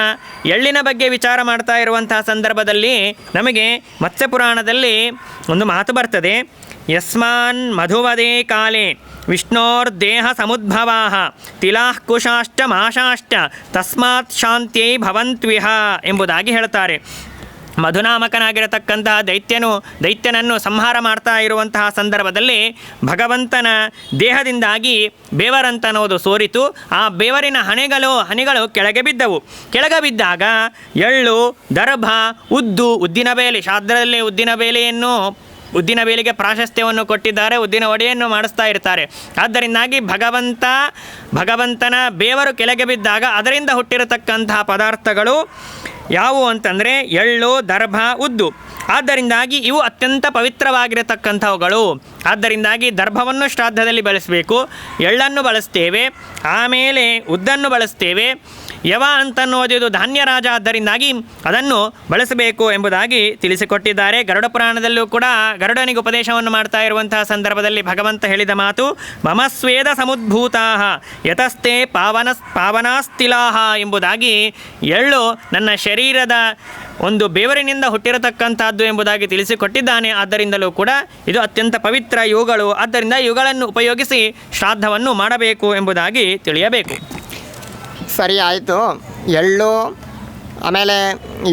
ಎಳ್ಳಿನ ಬಗ್ಗೆ ವಿಚಾರ ಮಾಡ್ತಾ ಇರುವಂತಹ ಸಂದರ್ಭದಲ್ಲಿ ನಮಗೆ ಮತ್ಸ್ಯ ಪುರಾಣದಲ್ಲಿ ಒಂದು ಮಾತು ಬರ್ತದೆ, ಯಸ್ಮಾನ್ ಮಧುವದೇ ಕಾಲೇ ವಿಷ್ಣೋರ್ದೇಹ ಸಮುದ್ಭವಾಃ ತಿಲಾಃ ಕುಶಾಶ್ಚ ಮಾಶಾಶ್ಚ ತಸ್ಮಾತ್ ಶಾಂತ್ಯೈ ಭವಂತ್ವಿಹ ಎಂಬುದಾಗಿ ಹೇಳ್ತಾರೆ. ಮಧುನಾಮಕನಾಗಿರತಕ್ಕಂತಹ ದೈತ್ಯನನ್ನು ಸಂಹಾರ ಮಾಡ್ತಾ ಇರುವಂತಹ ಸಂದರ್ಭದಲ್ಲಿ ಭಗವಂತನ ದೇಹದಿಂದಾಗಿ ಬೇವರಂತನೋದು ಸೋರಿತು. ಆ ಬೇವರಿನ ಹನಿಗಳು ಕೆಳಗೆ ಬಿದ್ದವು. ಕೆಳಗೆ ಬಿದ್ದಾಗ ಎಳ್ಳು, ದರ್ಭ, ಉದ್ದಿನ ಬೇಲೆ, ಶಾಸ್ತ್ರದಲ್ಲಿ ಉದ್ದಿನ ಬೇಲಿಗೆ ಪ್ರಾಶಸ್ತ್ಯವನ್ನು ಕೊಟ್ಟಿದ್ದಾರೆ. ಉದ್ದಿನ ಒಡೆಯನ್ನು ಮಾಡಿಸ್ತಾ ಇರ್ತಾರೆ. ಆದ್ದರಿಂದಾಗಿ ಭಗವಂತನ ಬೇವರು ಕೆಳಗೆ ಬಿದ್ದಾಗ ಅದರಿಂದ ಹುಟ್ಟಿರತಕ್ಕಂತಹ ಪದಾರ್ಥಗಳು ಯಾವುವು ಅಂತಂದರೆ ಎಳ್ಳು, ದರ್ಭ, ಉದ್ದು. ಆದ್ದರಿಂದಾಗಿ ಇವು ಅತ್ಯಂತ ಪವಿತ್ರವಾಗಿರತಕ್ಕಂಥವುಗಳು. ಆದ್ದರಿಂದಾಗಿ ದರ್ಭವನ್ನು ಶ್ರಾದ್ದದಲ್ಲಿ ಬಳಸಬೇಕು, ಎಳ್ಳನ್ನು ಬಳಸ್ತೇವೆ, ಆಮೇಲೆ ಉದ್ದನ್ನು ಬಳಸ್ತೇವೆ. ಯವ ಅಂತನ್ನೋದು ಧಾನ್ಯ ರಾಜ, ಆದ್ದರಿಂದಾಗಿ ಅದನ್ನು ಬಳಸಬೇಕು ಎಂಬುದಾಗಿ ತಿಳಿಸಿಕೊಟ್ಟಿದ್ದಾರೆ. ಗರುಡ ಪುರಾಣದಲ್ಲೂ ಕೂಡ ಗರುಡನಿಗೆ ಉಪದೇಶವನ್ನು ಮಾಡ್ತಾ ಇರುವಂತಹ ಸಂದರ್ಭದಲ್ಲಿ ಭಗವಂತ ಹೇಳಿದ ಮಾತು ಮಮ ಸ್ವೇದ ಸಮುದ್ಭೂತಾಃ ಯತಸ್ತೆ ಪಾವನಾಸ್ತಿಲಾಹ ಎಂಬುದಾಗಿ, ಎಳ್ಳು ನನ್ನ ಶರೀರದ ಒಂದು ಬೇವರಿನಿಂದ ಹುಟ್ಟಿರತಕ್ಕಂಥದ್ದು ಎಂಬುದಾಗಿ ತಿಳಿಸಿಕೊಟ್ಟಿದ್ದಾನೆ. ಆದ್ದರಿಂದಲೂ ಕೂಡ ಇದು ಅತ್ಯಂತ ಪವಿತ್ರ ಇವುಗಳು. ಆದ್ದರಿಂದ ಇವುಗಳನ್ನು ಉಪಯೋಗಿಸಿ ಶ್ರಾದ್ದವನ್ನು ಮಾಡಬೇಕು ಎಂಬುದಾಗಿ ತಿಳಿಯಬೇಕು. ಸರಿ, ಆಯಿತು. ಎಳ್ಳು ಆಮೇಲೆ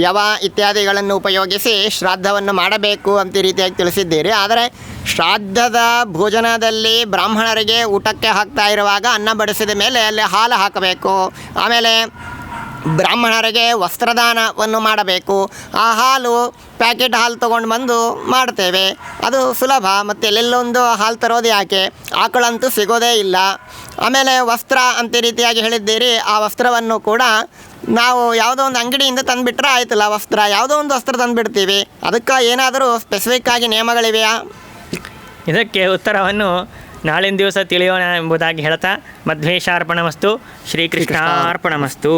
ಯವ ಇತ್ಯಾದಿಗಳನ್ನು ಉಪಯೋಗಿಸಿ ಶ್ರಾದ್ದವನ್ನು ಮಾಡಬೇಕು ಅಂತ ಈ ರೀತಿಯಾಗಿ ತಿಳಿಸಿದ್ದೀರಿ. ಆದರೆ ಶ್ರಾದ್ದದ ಭೋಜನದಲ್ಲಿ ಬ್ರಾಹ್ಮಣರಿಗೆ ಊಟಕ್ಕೆ ಹಾಕ್ತಾ ಇರುವಾಗ ಅನ್ನ ಬಡಿಸಿದ ಮೇಲೆ ಅಲ್ಲಿ ಹಾಲು ಹಾಕಬೇಕು. ಆಮೇಲೆ ಬ್ರಾಹ್ಮಣರಿಗೆ ವಸ್ತ್ರದಾನವನ್ನು ಮಾಡಬೇಕು. ಆ ಹಾಲು ಪ್ಯಾಕೆಟ್ ಹಾಲು ತೊಗೊಂಡು ಬಂದು ಮಾಡ್ತೇವೆ, ಅದು ಸುಲಭ. ಮತ್ತು ಎಲ್ಲೆಲ್ಲೊಂದು ಹಾಲು ತರೋದು ಯಾಕೆ? ಆಕಳಂತೂ ಸಿಗೋದೇ ಇಲ್ಲ. ಆಮೇಲೆ ವಸ್ತ್ರ ಅಂತ ರೀತಿಯಾಗಿ ಹೇಳಿದ್ದೀರಿ. ಆ ವಸ್ತ್ರವನ್ನು ಕೂಡ ನಾವು ಯಾವುದೋ ಒಂದು ಅಂಗಡಿಯಿಂದ ತಂದುಬಿಟ್ರೆ ಆಯ್ತಲ್ಲ, ವಸ್ತ್ರ ಯಾವುದೋ ಒಂದು ವಸ್ತ್ರ ತಂದುಬಿಡ್ತೀವಿ. ಅದಕ್ಕೆ ಏನಾದರೂ ಸ್ಪೆಸಿಫಿಕ್ ಆಗಿ ನಿಯಮಗಳಿವೆಯಾ? ಇದಕ್ಕೆ ಉತ್ತರವನ್ನು ನಾಳಿನ ದಿವಸ ತಿಳಿಯೋಣ ಎಂಬುದಾಗಿ ಹೇಳ್ತಾ ಮಧ್ವೇಶಾರ್ಪಣಮಸ್ತು, ಶ್ರೀಕೃಷ್ಣಾರ್ಪಣಮಸ್ತು.